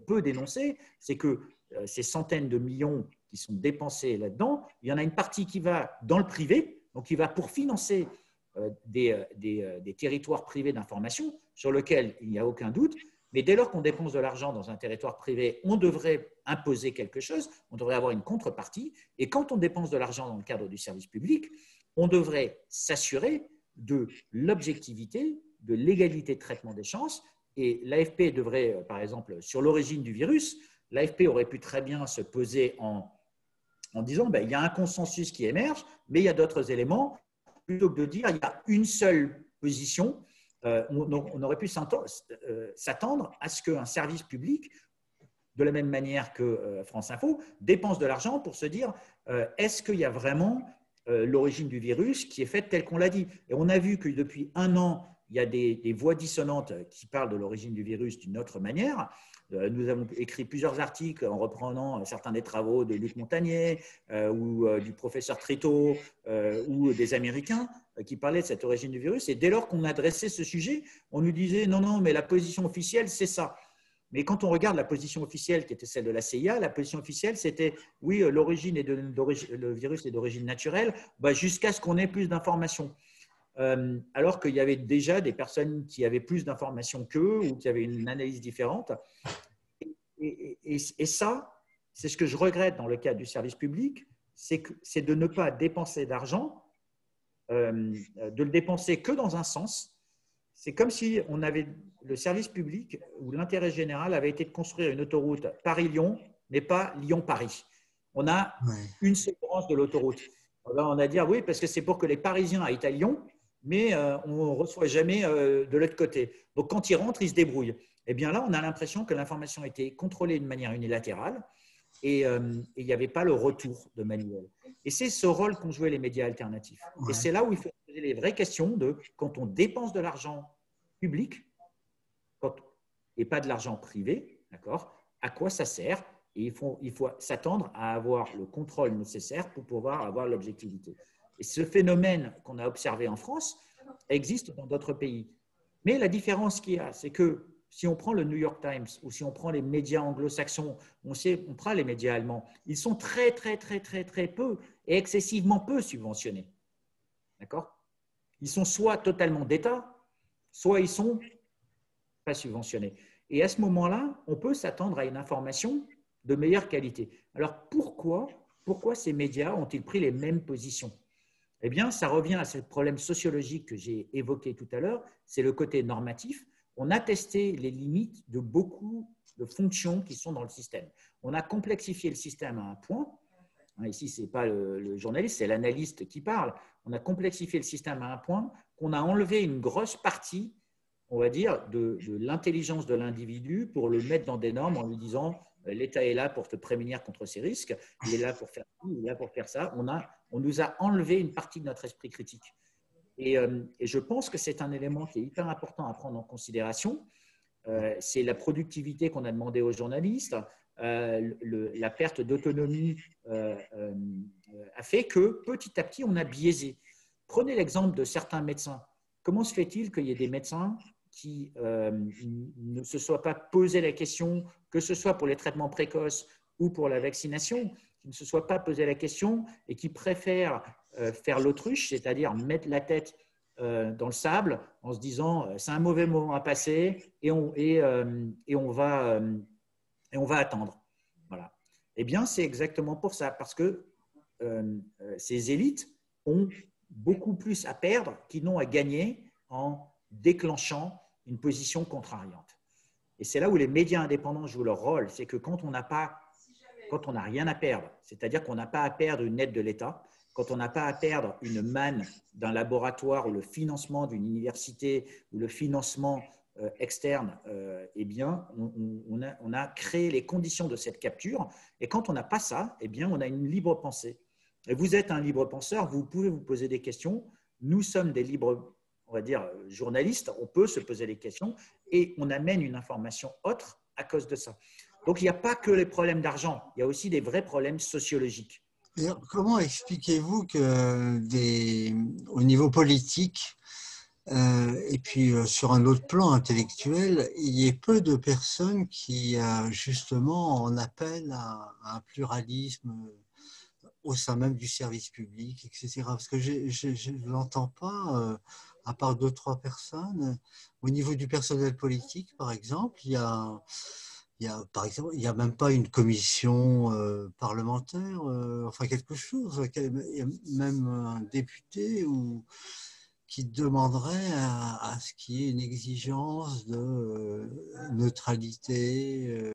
peut dénoncer, c'est que ces centaines de millions qui sont dépensés là-dedans, il y en a une partie qui va dans le privé, donc qui va pour financer des territoires privés d'information sur lesquels il n'y a aucun doute. Mais dès lors qu'on dépense de l'argent dans un territoire privé, on devrait imposer quelque chose, on devrait avoir une contrepartie. Et quand on dépense de l'argent dans le cadre du service public, on devrait s'assurer de l'objectivité, de l'égalité de traitement des chances. Et l'AFP devrait, par exemple, sur l'origine du virus, l'AFP aurait pu très bien se poser en disant il y a un consensus qui émerge, mais il y a d'autres éléments. Plutôt que de dire il y a une seule position, on aurait pu s'attendre à ce qu'un service public, de la même manière que France Info, dépense de l'argent pour se dire est-ce qu'il y a vraiment l'origine du virus qui est faite telle qu'on l'a dit. Et on a vu que depuis 1 an, il y a des voix dissonantes qui parlent de l'origine du virus d'une autre manière. Nous avons écrit plusieurs articles en reprenant certains des travaux de Luc Montagnier ou du professeur Tréteau ou des Américains qui parlaient de cette origine du virus. Et dès lors qu'on adressait ce sujet, on nous disait non, mais la position officielle, c'est ça. Mais quand on regarde la position officielle qui était celle de la CIA, la position officielle, c'était oui, le virus est d'origine naturelle, jusqu'à ce qu'on ait plus d'informations. Alors qu'il y avait déjà des personnes qui avaient plus d'informations qu'eux ou qui avaient une analyse différente. Et ça, c'est ce que je regrette dans le cadre du service public, c'est de ne pas dépenser d'argent, de le dépenser que dans un sens. C'est comme si on avait le service public où l'intérêt général avait été de construire une autoroute Paris-Lyon, mais pas Lyon-Paris. On a une seule branche de l'autoroute. Alors on a dit oui, parce que c'est pour que les Parisiens aillent à Lyon, mais on ne reçoit jamais de l'autre côté. Donc quand ils rentrent, ils se débrouillent. Eh bien là, on a l'impression que l'information a été contrôlée de manière unilatérale et il n'y avait pas le retour de manuel. Et c'est ce rôle qu'ont joué les médias alternatifs. Et c'est là où il faut poser les vraies questions de quand on dépense de l'argent public et pas de l'argent privé, d'accord, à quoi ça sert? Et il faut s'attendre à avoir le contrôle nécessaire pour pouvoir avoir l'objectivité. Et ce phénomène qu'on a observé en France existe dans d'autres pays. Mais la différence qu'il y a, c'est que si on prend le New York Times ou si on prend les médias anglo-saxons, on prend les médias allemands, ils sont très peu et excessivement peu subventionnés. D'accord? Ils sont soit totalement d'État, soit ils sont pas subventionnés. Et à ce moment-là, on peut s'attendre à une information de meilleure qualité. Alors pourquoi ces médias ont-ils pris les mêmes positions? Eh bien, ça revient à ce problème sociologique que j'ai évoqué tout à l'heure, c'est le côté normatif. On a testé les limites de beaucoup de fonctions qui sont dans le système. On a complexifié le système à un point. Ici, ce n'est pas le journaliste, c'est l'analyste qui parle. On a complexifié le système à un point qu'on a enlevé une grosse partie, on va dire, de l'intelligence de l'individu pour le mettre dans des normes en lui disant l'État est là pour te prémunir contre ces risques, il est là pour faire ci, il est là pour faire ça. On nous a enlevé une partie de notre esprit critique. Et je pense que c'est un élément qui est hyper important à prendre en considération. C'est la productivité qu'on a demandé aux journalistes. La perte d'autonomie a fait que petit à petit, on a biaisé. Prenez l'exemple de certains médecins. Comment se fait-il qu'il y ait des médecins qui ne se soient pas posé la question, que ce soit pour les traitements précoces ou pour la vaccination, qui ne se soient pas posé la question et qui préfèrent faire l'autruche, c'est-à-dire mettre la tête dans le sable en se disant c'est un mauvais moment à passer et on va attendre. Voilà. Eh bien, c'est exactement pour ça, parce que ces élites ont beaucoup plus à perdre qu'ils n'ont à gagner en déclenchant une position contrariante. Et c'est là où les médias indépendants jouent leur rôle. C'est que quand on n'a rien à perdre, c'est-à-dire qu'on n'a pas à perdre une aide de l'État, quand on n'a pas à perdre une manne d'un laboratoire ou le financement d'une université ou le financement externe, eh bien, on a créé les conditions de cette capture. Et quand on n'a pas ça, eh bien, on a une libre pensée. Et vous êtes un libre penseur, vous pouvez vous poser des questions. Nous sommes des libres, on va dire, journalistes, on peut se poser des questions et on amène une information autre à cause de ça. Donc, il n'y a pas que les problèmes d'argent, il y a aussi des vrais problèmes sociologiques. Et comment expliquez-vous que au niveau politique, et puis sur un autre plan intellectuel, il y ait peu de personnes qui justement en appellent à un pluralisme au sein même du service public, etc. Parce que je ne l'entends pas, à part deux, trois personnes. Au niveau du personnel politique, par exemple, par exemple, il y a même pas une commission parlementaire, enfin quelque chose. Il y a même un député qui demanderait à ce qu'il y ait une exigence de neutralité.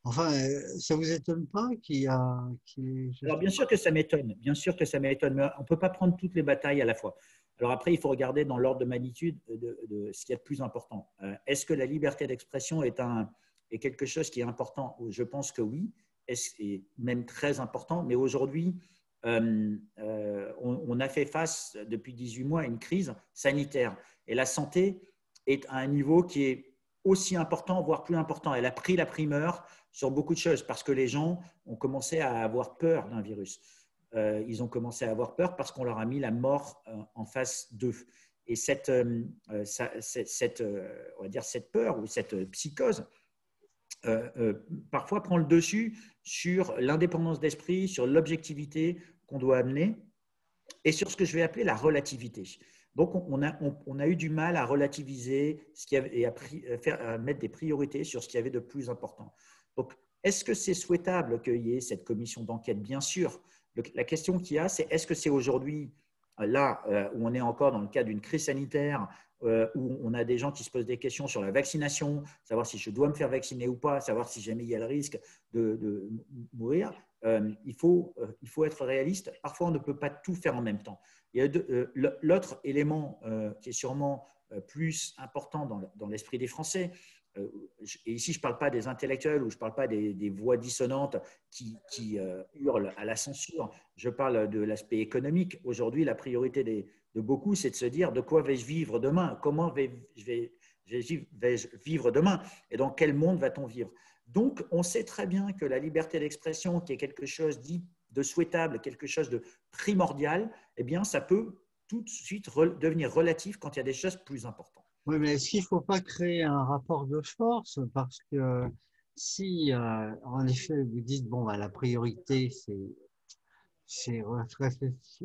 Enfin, ça vous étonne pas Alors, bien sûr que ça m'étonne, bien sûr que ça m'étonne, mais on ne peut pas prendre toutes les batailles à la fois. Alors après, il faut regarder dans l'ordre de magnitude de ce qu'il y a de plus important. Est-ce que la liberté d'expression est quelque chose qui est important? Je pense que oui, et même très important, mais aujourd'hui, on a fait face depuis 18 mois à une crise sanitaire et la santé est à un niveau qui est aussi important, voire plus important. Elle a pris la primeur sur beaucoup de choses parce que les gens ont commencé à avoir peur d'un virus. Ils ont commencé à avoir peur parce qu'on leur a mis la mort en face d'eux. Et on va dire cette peur ou cette psychose parfois prend le dessus sur l'indépendance d'esprit, sur l'objectivité qu'on doit amener et sur ce que je vais appeler la relativité. Donc, on a eu du mal à relativiser et à mettre des priorités sur ce qu'il y avait de plus important. Donc, est-ce que c'est souhaitable qu'il y ait cette commission d'enquête? Bien sûr. La question qu'il y a, c'est est-ce que c'est aujourd'hui, là où on est encore dans le cadre d'une crise sanitaire, où on a des gens qui se posent des questions sur la vaccination, savoir si je dois me faire vacciner ou pas, savoir si jamais il y a le risque de mourir. Il faut être réaliste. Parfois, on ne peut pas tout faire en même temps. L'autre élément qui est sûrement plus important dans l'esprit des Français, et ici je ne parle pas des intellectuels ou je ne parle pas des voix dissonantes qui hurlent à la censure, je parle de l'aspect économique. Aujourd'hui, la priorité de beaucoup, c'est de se dire de quoi vais-je vivre demain? Comment vais-je vivre demain? Et dans quel monde va-t-on vivre? Donc, on sait très bien que la liberté d'expression, qui est quelque chose dit de souhaitable, quelque chose de primordial, eh bien, ça peut tout de suite devenir relatif quand il y a des choses plus importantes. Oui, mais est-ce qu'il ne faut pas créer un rapport de force? Parce que si, en effet, vous dites, bon, bah, la priorité, c'est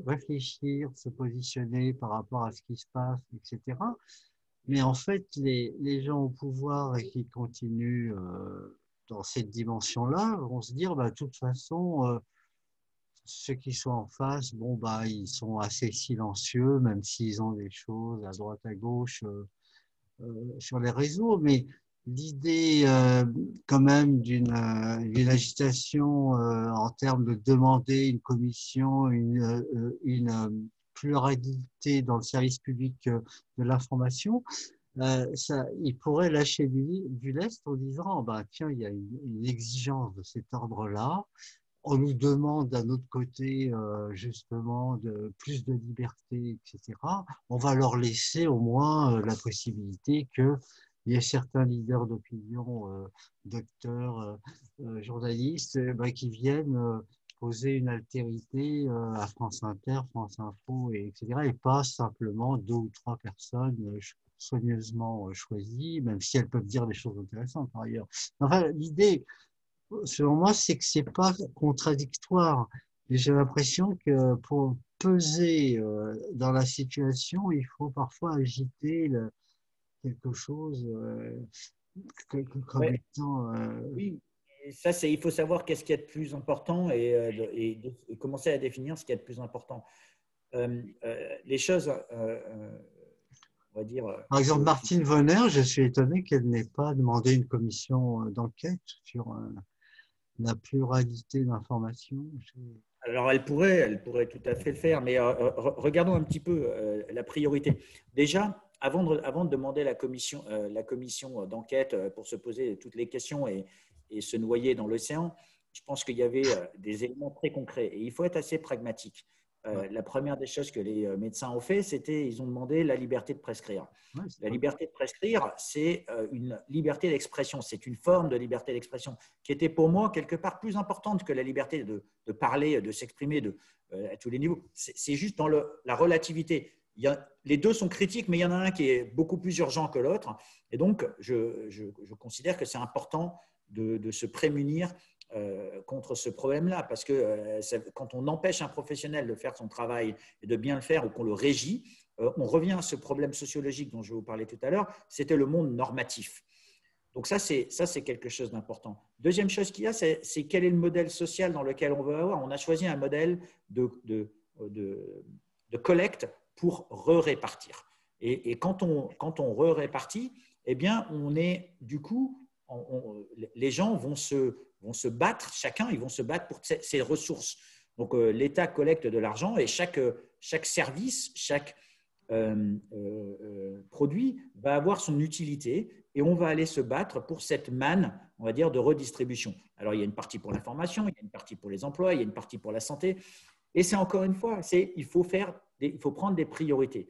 réfléchir, se positionner par rapport à ce qui se passe, etc. Mais en fait, les gens au pouvoir et qui continuent dans cette dimension-là vont se dire, bah, de toute façon, ceux qui sont en face, bon, bah, ils sont assez silencieux, même s'ils ont des choses à droite, à gauche sur les réseaux. Mais l'idée, quand même, d'une agitation en termes de demander une commission, une pluralité dans le service public de l'information, il pourrait lâcher du lest en disant, oh, bah, tiens, il y a une exigence de cet ordre-là. On nous demande d'un autre côté justement plus de liberté, etc. On va leur laisser au moins la possibilité qu'il y ait certains leaders d'opinion, docteurs, journalistes, qui viennent poser une altérité à France Inter, France Info, etc. Et pas simplement deux ou trois personnes soigneusement choisies, même si elles peuvent dire des choses intéressantes par ailleurs. Enfin, l'idée, selon moi, c'est que c'est pas contradictoire. J'ai l'impression que pour peser dans la situation, il faut parfois agiter quelque chose comme Ouais, étant. oui, et ça, il faut savoir qu'est-ce qu'il y a de plus important et commencer à définir ce qu'il y a de plus important. Les choses on va dire… Par exemple, Martine Vonner, je suis étonné qu'elle n'ait pas demandé une commission d'enquête sur la pluralité d'informations. Alors, elle pourrait tout à fait le faire, mais regardons un petit peu la priorité. Déjà, avant de demander la commission d'enquête pour se poser toutes les questions et se noyer dans l'océan, je pense qu'il y avait des éléments très concrets et il faut être assez pragmatique. La première des choses que les médecins ont fait, c'était ils ont demandé la liberté de prescrire. Ouais, La liberté de prescrire, c'est une liberté d'expression, c'est une forme de liberté d'expression qui était pour moi quelque part plus importante que la liberté de parler, de s'exprimer à tous les niveaux. C'est juste dans la relativité. Les deux sont critiques, mais il y en a un qui est beaucoup plus urgent que l'autre. Et donc, je considère que c'est important de se prémunir contre ce problème-là, parce que quand on empêche un professionnel de faire son travail et de bien le faire ou qu'on le régit, on revient à ce problème sociologique dont je vais vous parler tout à l'heure, c'était le monde normatif. Donc ça, c'est quelque chose d'important. Deuxième chose qu'il y a, c'est quel est le modèle social dans lequel on veut avoir. On a choisi un modèle de collecte pour re-répartir. Et quand on re-répartit, eh bien, on est du coup, les gens vont se battre, chacun, ils vont se battre pour ces ressources. Donc, l'État collecte de l'argent et chaque service, chaque produit va avoir son utilité et on va aller se battre pour cette manne, on va dire, de redistribution. Alors, il y a une partie pour la formation, il y a une partie pour les emplois, il y a une partie pour la santé. Et c'est encore une fois, il faut prendre des priorités.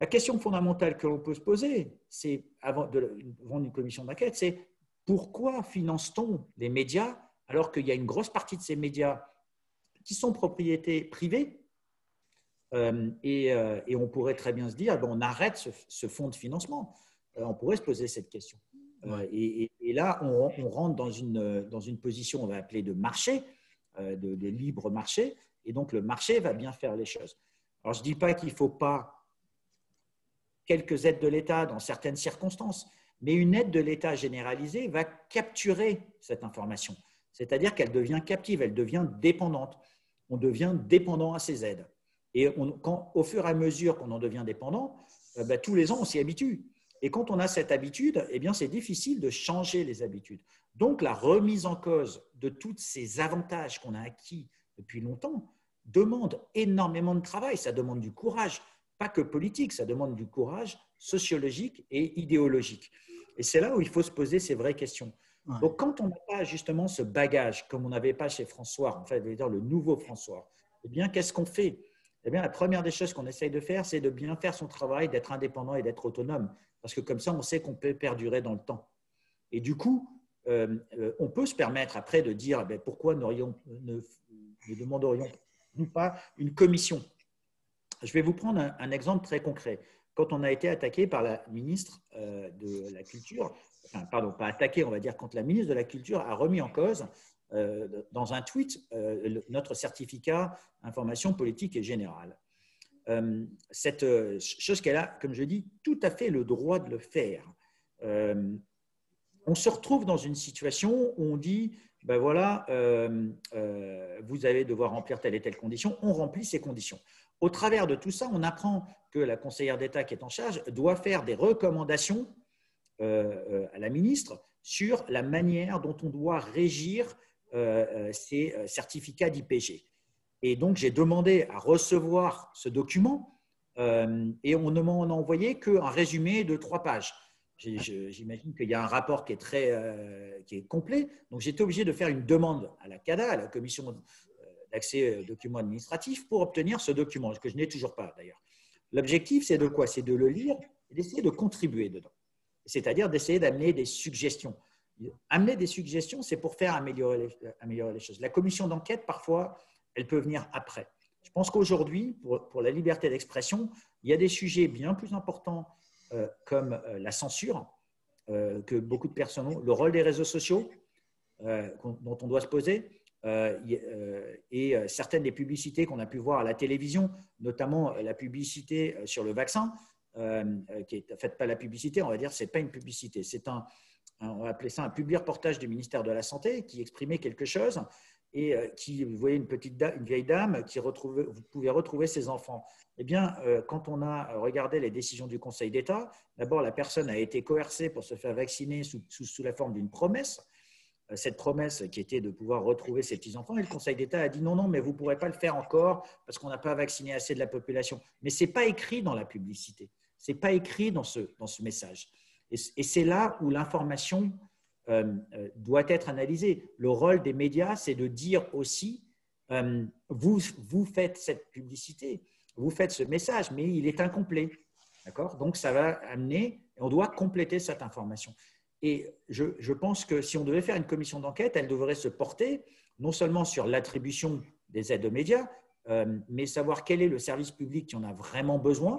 La question fondamentale que l'on peut se poser, c'est avant une commission d'enquête, c'est pourquoi finance-t-on les médias alors qu'il y a une grosse partie de ces médias qui sont propriétés privées et on pourrait très bien se dire, on arrête ce fonds de financement. On pourrait se poser cette question. Ouais. Et là, on rentre dans une position, on va appeler de marché, de libre marché, et donc le marché va bien faire les choses. Alors, je ne dis pas qu'il ne faut pas quelques aides de l'État dans certaines circonstances, mais une aide de l'État généralisée va capturer cette information. C'est-à-dire qu'elle devient captive, elle devient dépendante. On devient dépendant à ces aides. Et au fur et à mesure qu'on en devient dépendant, tous les ans, on s'y habitue. Et quand on a cette habitude, eh bien, c'est difficile de changer les habitudes. Donc, la remise en cause de tous ces avantages qu'on a acquis depuis longtemps demande énormément de travail, ça demande du courage, pas que politique, ça demande du courage sociologique et idéologique. Et c'est là où il faut se poser ces vraies questions. Ouais. Donc, quand on n'a pas justement ce bagage, comme on n'avait pas chez François, en fait, je veux dire le nouveau François, eh bien, qu'est-ce qu'on fait? Eh bien, la première des choses qu'on essaye de faire, c'est de bien faire son travail, d'être indépendant et d'être autonome. Parce que comme ça, on sait qu'on peut perdurer dans le temps. Et du coup, on peut se permettre après de dire pourquoi ne demanderions-nous pas une commission? Je vais vous prendre un exemple très concret. Quand on a été attaqué par la ministre de la Culture, enfin, pardon, pas attaqué, on va dire, quand la ministre de la Culture a remis en cause dans un tweet notre certificat information politique et générale. Cette chose qu'elle a, comme je dis, tout à fait le droit de le faire. On se retrouve dans une situation où on dit, ben voilà, vous allez devoir remplir telle et telle condition, on remplit ces conditions. Au travers de tout ça, on apprend que la conseillère d'État qui est en charge doit faire des recommandations à la ministre sur la manière dont on doit régir ces certificats d'IPG. Et donc, j'ai demandé à recevoir ce document et on ne m'en a envoyé qu'un résumé de 3 pages. J'imagine qu'il y a un rapport qui est complet. Donc, j'étais obligé de faire une demande à la CADA, à la Commission d'accès aux documents administratifs, pour obtenir ce document, que je n'ai toujours pas d'ailleurs. L'objectif, c'est de quoi? C'est de le lire et d'essayer de contribuer dedans. C'est-à-dire d'essayer d'amener des suggestions. Amener des suggestions, c'est pour faire améliorer les choses. La commission d'enquête, parfois, elle peut venir après. Je pense qu'aujourd'hui, pour la liberté d'expression, il y a des sujets bien plus importants comme la censure, que beaucoup de personnes ont, le rôle des réseaux sociaux dont on doit se poser, et certaines des publicités qu'on a pu voir à la télévision, notamment la publicité sur le vaccin, qui est en fait pas la publicité, on va dire, c'est pas une publicité, c'est on va appeler ça un public reportage du ministère de la Santé qui exprimait quelque chose et vous voyez une vieille dame vous pouvez retrouver ses enfants. Eh bien, quand on a regardé les décisions du Conseil d'État, d'abord, la personne a été coercée pour se faire vacciner sous la forme d'une promesse. Cette promesse qui était de pouvoir retrouver ses petits-enfants. Et le Conseil d'État a dit non, non, mais vous ne pourrez pas le faire encore parce qu'on n'a pas vacciné assez de la population. Mais ce n'est pas écrit dans la publicité. Ce n'est pas écrit dans ce message. Et c'est là où l'information doit être analysée. Le rôle des médias, c'est de dire aussi, vous faites cette publicité, vous faites ce message, mais il est incomplet. D'accord ? Donc, ça va amener, on doit compléter cette information. Et je pense que si on devait faire une commission d'enquête, elle devrait se porter non seulement sur l'attribution des aides aux médias, mais savoir quel est le service public qui en a vraiment besoin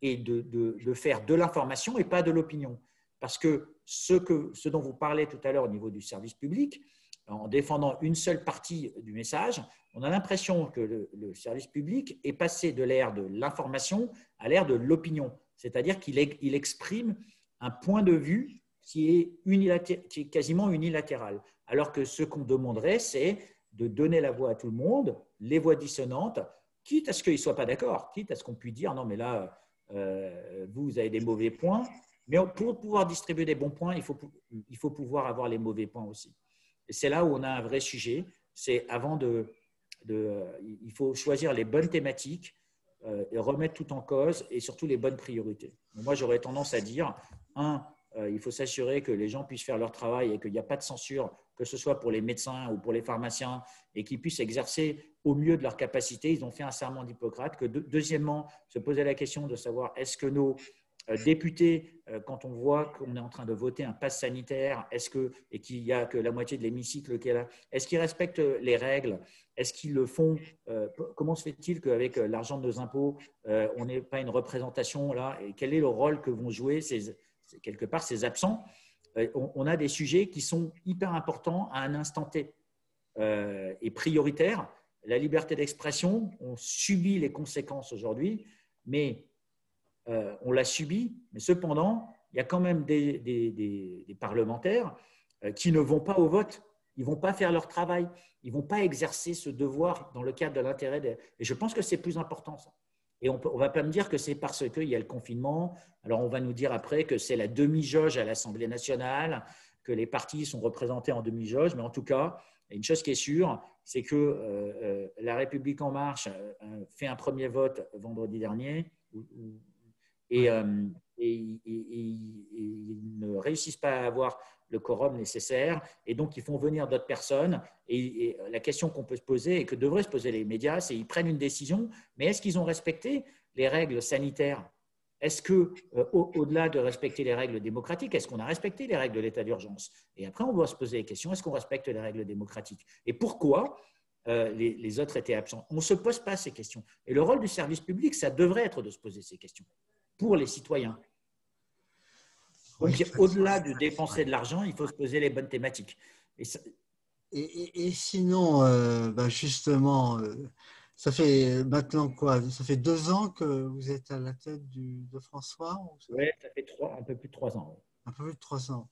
et de faire de l'information et pas de l'opinion. Parce que ce dont vous parlez tout à l'heure au niveau du service public, en défendant une seule partie du message, on a l'impression que le service public est passé de l'ère de l'information à l'ère de l'opinion. C'est-à-dire qu'il exprime un point de vue qui est quasiment unilatéral. Alors que ce qu'on demanderait, c'est de donner la voix à tout le monde, les voix dissonantes, quitte à ce qu'ils ne soient pas d'accord, quitte à ce qu'on puisse dire non, mais là, vous avez des mauvais points. Mais pour pouvoir distribuer des bons points, il faut pouvoir avoir les mauvais points aussi. Et c'est là où on a un vrai sujet. C'est il faut choisir les bonnes thématiques et remettre tout en cause et surtout les bonnes priorités. Moi, j'aurais tendance à dire, il faut s'assurer que les gens puissent faire leur travail et qu'il n'y a pas de censure, que ce soit pour les médecins ou pour les pharmaciens, et qu'ils puissent exercer au mieux de leur capacité. Ils ont fait un serment d'Hippocrate. Deuxièmement, se poser la question de savoir est-ce que nos députés, quand on voit qu'on est en train de voter un pass sanitaire, et qu'il n'y a que la moitié de l'hémicycle qui est là, est-ce qu'ils respectent les règles? Est-ce qu'ils le font? Comment se fait-il qu'avec l'argent de nos impôts, on n'ait pas une représentation là? Et quel est le rôle que vont jouer quelque part ces absents? On a des sujets qui sont hyper importants à un instant T et prioritaires. La liberté d'expression, on subit les conséquences aujourd'hui, mais on l'a subi, mais cependant, il y a quand même des parlementaires qui ne vont pas au vote. Ils ne vont pas faire leur travail. Ils ne vont pas exercer ce devoir dans le cadre de l'intérêt. Et je pense que c'est plus important, ça. Et on ne va pas me dire que c'est parce qu'il y a le confinement. Alors, on va nous dire après que c'est la demi-jauge à l'Assemblée nationale, que les partis sont représentés en demi-jauge. Mais en tout cas, une chose qui est sûre, c'est que La République En Marche fait un premier vote vendredi dernier et ils ne réussissent pas à avoir le quorum nécessaire, et donc ils font venir d'autres personnes. Et la question qu'on peut se poser, et que devraient se poser les médias, c'est qu'ils prennent une décision, mais est-ce qu'ils ont respecté les règles sanitaires? Est-ce que, au-delà de respecter les règles démocratiques, est-ce qu'on a respecté les règles de l'état d'urgence? Et après, on doit se poser les questions, est-ce qu'on respecte les règles démocratiques? Et pourquoi les autres étaient absents? On ne se pose pas ces questions. Et le rôle du service public, ça devrait être de se poser ces questions pour les citoyens. Donc, au-delà de dépenser de l'argent, il faut se poser les bonnes thématiques. Et sinon, justement, ça fait maintenant quoi? Ça fait 2 ans que vous êtes à la tête de François? Oui, ça fait un peu plus de 3 ans. Un peu plus de 3 ans.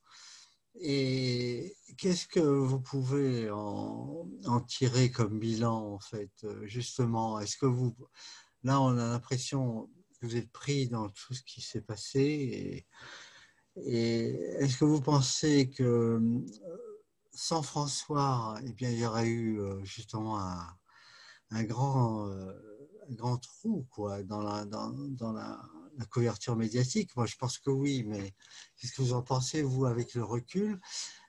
Et qu'est-ce que vous pouvez en tirer comme bilan, en fait, justement? Est-ce que là, on a l'impression que vous êtes pris dans tout ce qui s'est passé, et est-ce que vous pensez que sans François, eh bien, il y aurait eu justement un grand trou, quoi, dans la couverture médiatique? Moi, je pense que oui, mais qu'est-ce que vous en pensez, vous, avec le recul?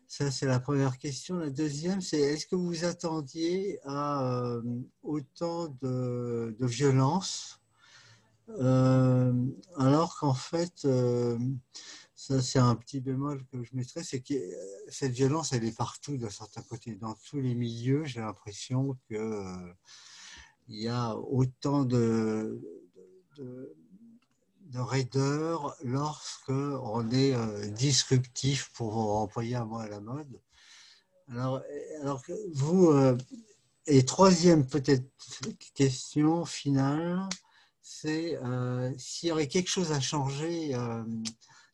Ça, c'est la première question. La deuxième, c'est est-ce que vous attendiez à autant de violence, alors qu'en fait, ça c'est un petit bémol que je mettrais, c'est que cette violence, elle est partout d'un certain côté. Dans tous les milieux, j'ai l'impression qu'il y a autant de raideur lorsqu'on est disruptif, pour employer un mot à la mode. Alors vous, et troisième peut-être question finale, c'est s'il y aurait quelque chose à changer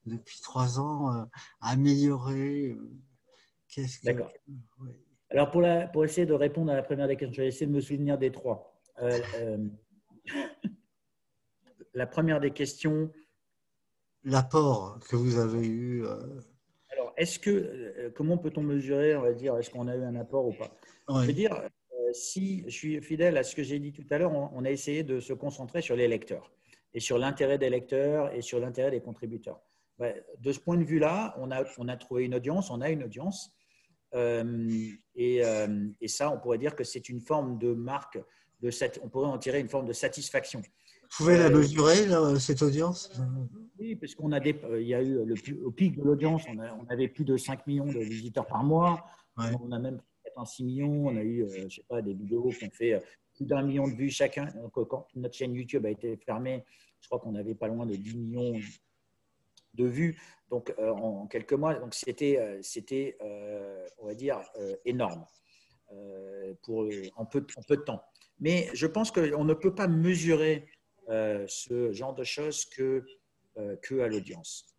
depuis 3 ans, à améliorer. D'accord. Ouais. Alors, pour essayer de répondre à la première des questions, je vais essayer de me souvenir des trois. La première des questions. L'apport que vous avez eu. Alors, comment peut-on mesurer, on va dire, est-ce qu'on a eu un apport ou pas? Je veux Oui. dire, si je suis fidèle à ce que j'ai dit tout à l'heure, on a essayé de se concentrer sur les lecteurs et sur l'intérêt des lecteurs et sur l'intérêt des contributeurs. De ce point de vue-là, on a trouvé une audience, on a une audience. Et ça, on pourrait dire que c'est une forme de marque, on pourrait en tirer une forme de satisfaction. Vous pouvez la mesurer, là, cette audience? Oui, parce qu'on a il y a eu au pic de l'audience, on avait plus de 5 millions de visiteurs par mois. Ouais. On a même fait 6 millions. On a eu, je sais pas, des vidéos qui ont fait plus d'1 million de vues chacun. Donc, quand notre chaîne YouTube a été fermée, je crois qu'on avait pas loin de 10 millions de vues. Donc, en quelques mois, donc c'était, on va dire, énorme en peu de temps. Mais je pense qu'on ne peut pas mesurer ce genre de choses que à l'audience.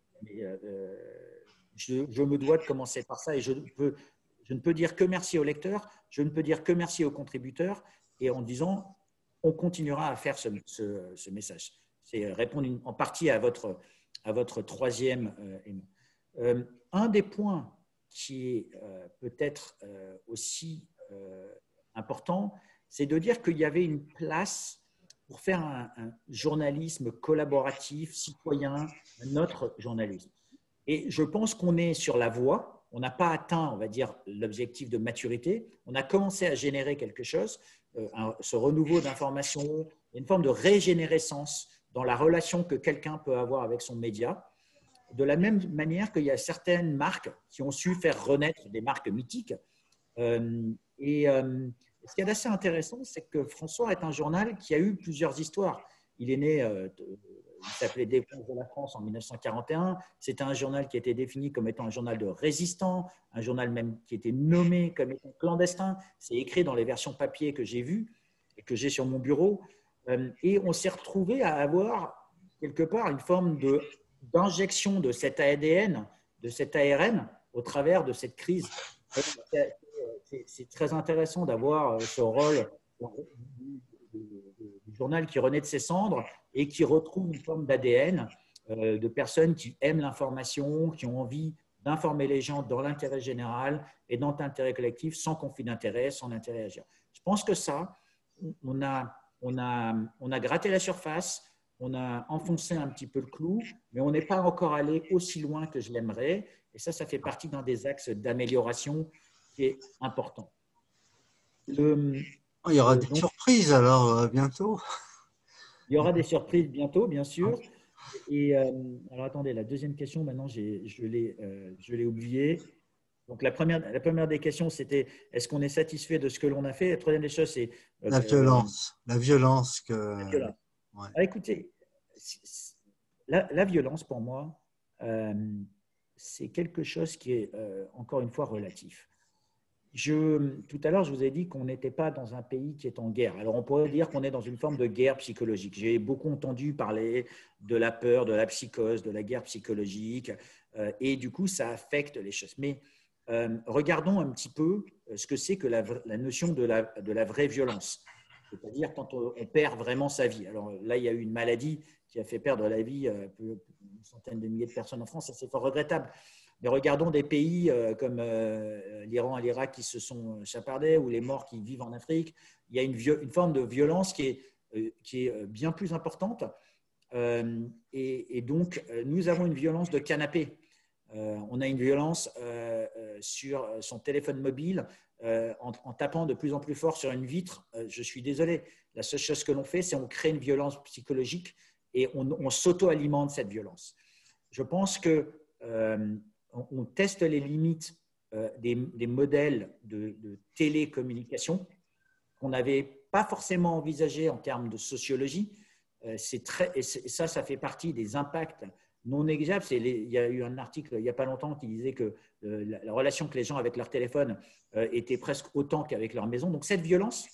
Je me dois de commencer par ça et je ne peux dire que merci aux lecteurs, je ne peux dire que merci aux contributeurs et en disant on continuera à faire ce message. C'est répondre en partie à votre troisième élément. Un des points qui est peut-être aussi important, c'est de dire qu'il y avait une place pour faire un journalisme collaboratif, citoyen, notre journalisme. Et je pense qu'on est sur la voie, on n'a pas atteint, on va dire, l'objectif de maturité, on a commencé à générer quelque chose, ce renouveau d'informations, une forme de régénérescence dans la relation que quelqu'un peut avoir avec son média, de la même manière qu'il y a certaines marques qui ont su faire renaître des marques mythiques. Ce qui est assez intéressant, c'est que François est un journal qui a eu plusieurs histoires. Il est né, il s'appelait Défense de la France en 1941. C'était un journal qui était défini comme étant un journal de résistants, un journal même qui était nommé comme étant clandestin. C'est écrit dans les versions papier que j'ai vues et que j'ai sur mon bureau. Et on s'est retrouvé à avoir quelque part une forme d'injection de cet ADN, de cet ARN au travers de cette crise. C'est très intéressant d'avoir ce rôle du journal qui renaît de ses cendres et qui retrouve une forme d'ADN de personnes qui aiment l'information, qui ont envie d'informer les gens dans l'intérêt général et dans l'intérêt collectif, sans conflit d'intérêt, sans intérêt à agir. Je pense que ça, on a gratté la surface, on a enfoncé un petit peu le clou, mais on n'est pas encore allé aussi loin que je l'aimerais. Et ça fait partie d'un des axes d'amélioration qui est important. Il y aura des surprises alors bientôt. Il y aura des surprises bientôt, bien sûr. Et alors attendez, la deuxième question, maintenant je l'ai oubliée. Donc la première des questions, c'était est-ce qu'on est satisfait de ce que l'on a fait? La troisième des choses, c'est la violence. La violence que. La violence. Ouais. Alors, écoutez, la violence pour moi, c'est quelque chose qui est encore une fois relatif. Tout à l'heure, je vous ai dit qu'on n'était pas dans un pays qui est en guerre. Alors, on pourrait dire qu'on est dans une forme de guerre psychologique. J'ai beaucoup entendu parler de la peur, de la psychose, de la guerre psychologique, et du coup, ça affecte les choses. Mais regardons un petit peu ce que c'est que la notion de la vraie violence, c'est-à-dire quand on perd vraiment sa vie. Alors là, il y a eu une maladie qui a fait perdre la vie à une centaine de milliers de personnes en France, ça c'est fort regrettable. Mais regardons des pays comme l'Iran et l'Irak qui se sont chapardés ou les morts qui vivent en Afrique. Il y a une forme de violence qui est bien plus importante. Et donc, nous avons une violence de canapé. On a une violence sur son téléphone mobile en tapant de plus en plus fort sur une vitre. Je suis désolé. La seule chose que l'on fait, c'est on crée une violence psychologique et on s'auto-alimente cette violence. Je pense que on teste les limites des modèles de télécommunication qu'on n'avait pas forcément envisagé en termes de sociologie. Et ça fait partie des impacts non négligeables. Il y a eu un article il n'y a pas longtemps qui disait que la relation que les gens avec leur téléphone était presque autant qu'avec leur maison. Donc cette violence,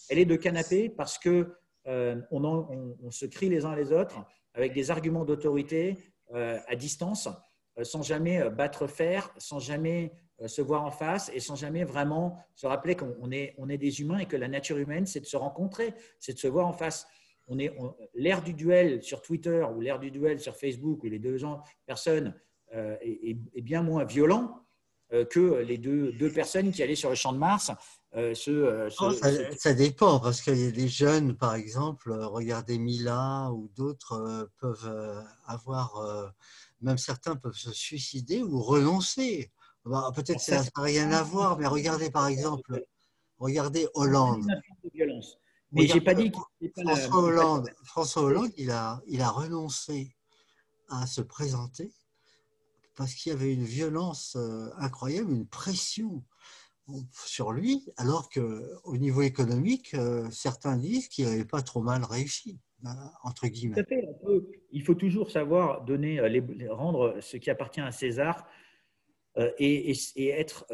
elle est de canapé parce que on se crie les uns les autres avec des arguments d'autorité à distance, sans jamais battre fer, sans jamais se voir en face et sans jamais vraiment se rappeler qu'on est, on est des humains et que la nature humaine, c'est de se rencontrer, c'est de se voir en face. L'ère du duel sur Twitter ou l'ère du duel sur Facebook où les personnes est bien moins violent que les deux personnes qui allaient sur le champ de Mars. Oh, ça dépend, parce qu'il y a des jeunes, par exemple, regardez Mila ou d'autres peuvent avoir, même certains peuvent se suicider ou renoncer. Bah, peut-être que ça n'a rien à voir, mais regardez par exemple, regardez Hollande. De violence. Mais j'ai Regardez pas dit qu'il pas la, François Hollande. François Hollande, il a renoncé à se présenter parce qu'il y avait une violence incroyable, une pression sur lui, alors qu'au niveau économique, certains disent qu'il n'avait pas trop mal réussi, entre Tout guillemets. à fait. Il faut toujours savoir donner, rendre ce qui appartient à César et être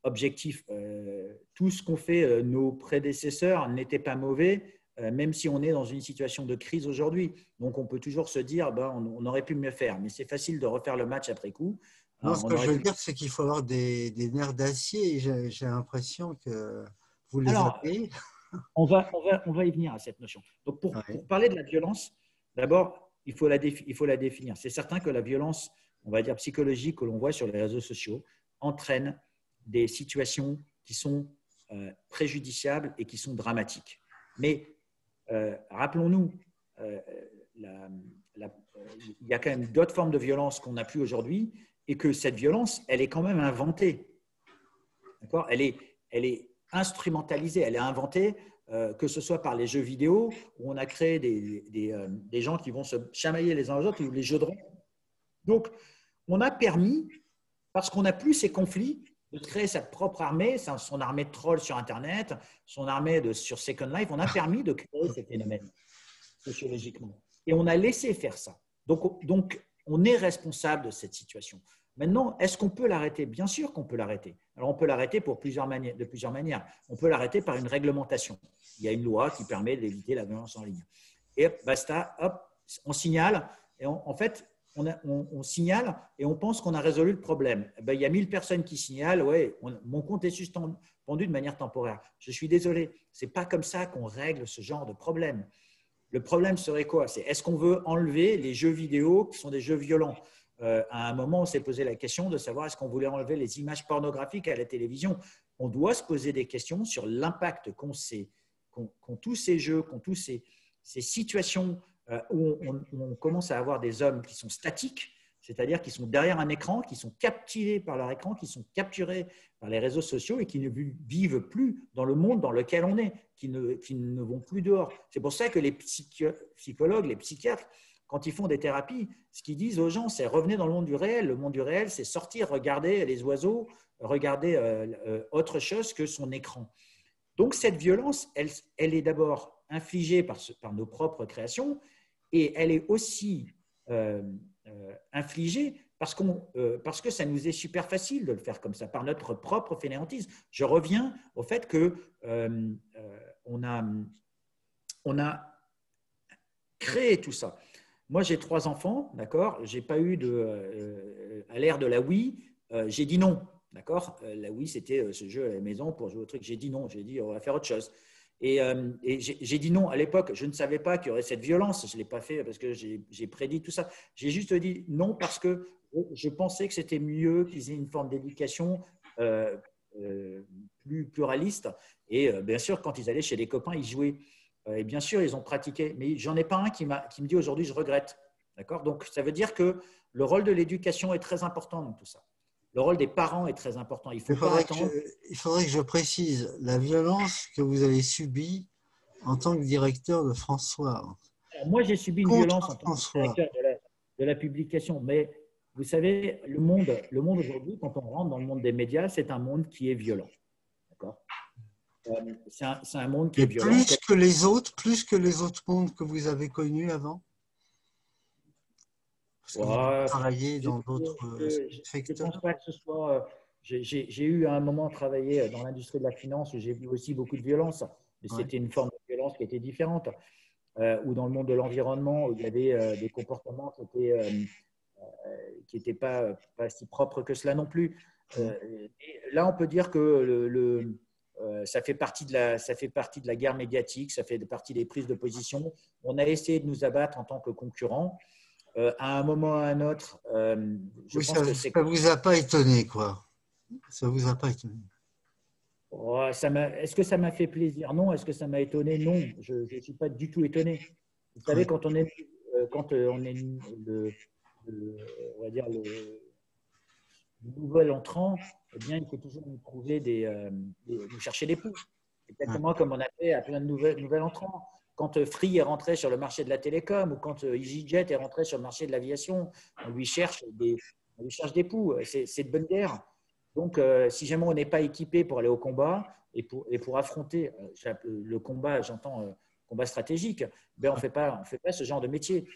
objectif. Tout ce qu'ont fait nos prédécesseurs n'était pas mauvais, même si on est dans une situation de crise aujourd'hui. Donc, on peut toujours se dire, ben, on aurait pu mieux faire. Mais c'est facile de refaire le match après coup. Non, ce On que je aurait veux pu... dire, c'est qu'il faut avoir des nerfs d'acier. J'ai l'impression que vous les Alors, avez. on va y venir à cette notion. Donc, Ouais. pour parler de la violence, d'abord, il faut la définir. C'est certain que la violence, on va dire psychologique, que l'on voit sur les réseaux sociaux, entraîne des situations qui sont préjudiciables et qui sont dramatiques. Mais rappelons-nous, euh, la- il y a quand même d'autres formes de violence qu'on n'a plus aujourd'hui et que cette violence, elle est quand même inventée. D'accord ? Elle est instrumentalisée, elle est inventée, que ce soit par les jeux vidéo, où on a créé des gens qui vont se chamailler les uns aux autres, ou les jeux de rôle. Donc, on a permis, parce qu'on n'a plus ces conflits, de créer sa propre armée, son armée de trolls sur Internet, son armée sur Second Life. On a permis de créer ces phénomènes sociologiquement. Et on a laissé faire ça. Donc, on est responsable de cette situation. Maintenant, est-ce qu'on peut l'arrêter? Bien sûr qu'on peut l'arrêter. Alors, on peut l'arrêter de plusieurs manières. On peut l'arrêter par une réglementation. Il y a une loi qui permet d'éviter la violence en ligne. Et basta, hop, on signale. Et en fait, on signale et on pense qu'on a résolu le problème. Il y a 1000 personnes qui signalent, ouais, mon compte est suspendu de manière temporaire. Je suis désolé, ce n'est pas comme ça qu'on règle ce genre de problème. Le problème serait quoi? C'est est-ce qu'on veut enlever les jeux vidéo qui sont des jeux violents? À un moment, on s'est posé la question de savoir est-ce qu'on voulait enlever les images pornographiques à la télévision. On doit se poser des questions sur l'impact qu'ont tous ces jeux, qu'ont tous ces situations où on commence à avoir des hommes qui sont statiques, c'est-à-dire qui sont derrière un écran, qui sont captivés par leur écran, qui sont capturés par les réseaux sociaux et qui ne vivent plus dans le monde dans lequel on est, qui ne vont plus dehors. C'est pour ça que les psychologues, les psychiatres, quand ils font des thérapies, ce qu'ils disent aux gens, c'est revenez dans le monde du réel. Le monde du réel, c'est sortir, regarder les oiseaux, regarder autre chose que son écran. Donc cette violence, elle est d'abord infligée par nos propres créations et elle est aussi infligée parce que ça nous est super facile de le faire comme ça, par notre propre fainéantise. Je reviens au fait que on a créé tout ça. Moi, j'ai 3 enfants, d'accord. J'ai pas eu à l'ère de la Wii, j'ai dit non, d'accord. La Wii, c'était ce jeu à la maison pour jouer au truc. J'ai dit non, j'ai dit on va faire autre chose. Et j'ai dit non à l'époque. Je ne savais pas qu'il y aurait cette violence. Je ne l'ai pas fait parce que j'ai prédit tout ça. J'ai juste dit non parce que je pensais que c'était mieux qu'ils aient une forme d'éducation plus pluraliste. Et bien sûr, quand ils allaient chez les copains, ils jouaient. Et bien sûr, ils ont pratiqué. Mais j'en ai pas un qui me dit aujourd'hui, je regrette. D'accord ? Donc, ça veut dire que le rôle de l'éducation est très important dans tout ça. Le rôle des parents est très important. Il ne faut pas attendre. Il faudrait que je précise la violence que vous avez subie en tant que directeur de François. Alors, moi, j'ai subi une violence Contre en tant que François. directeur de la publication. Mais vous savez, le monde aujourd'hui, quand on rentre dans le monde des médias, c'est un monde qui est violent. D'accord ? C'est un monde qui est Et violent. plus que les autres mondes que vous avez connus avant? Parce que vous avez Ouais, travaillé je dans d'autres ne pense secteurs. pas que ce soit. J'ai eu à un moment travaillé dans l'industrie de la finance où j'ai vu aussi beaucoup de violence, mais Ouais. c'était une forme de violence qui était différente. Ou dans le monde de l'environnement où il y avait des comportements qui n'étaient pas si propres que cela non plus. Et là, on peut dire que ça fait partie de la guerre médiatique, ça fait partie des prises de position. On a essayé de nous abattre en tant que concurrents. À un moment ou à un autre, je Oui, pense que c'est… ça vous a pas étonné, quoi. Ça vous a pas étonné. Oh, est-ce que ça m'a fait plaisir? Non. Est-ce que ça m'a étonné? Non. Je ne suis pas du tout étonné. Vous savez, Ouais, quand on est on va dire le nouvel entrant, eh bien, il faut toujours nous trouver nous chercher des poux. ouais, Exactement comme on a fait à plein de nouvel entrants. Quand Free est rentré sur le marché de la télécom ou quand EasyJet est rentré sur le marché de l'aviation, on lui cherche des poux. C'est de bonne guerre. Donc, si jamais on n'est pas équipé pour aller au combat et pour affronter le combat, j'entends combat stratégique, ben on fait pas ce genre de métier.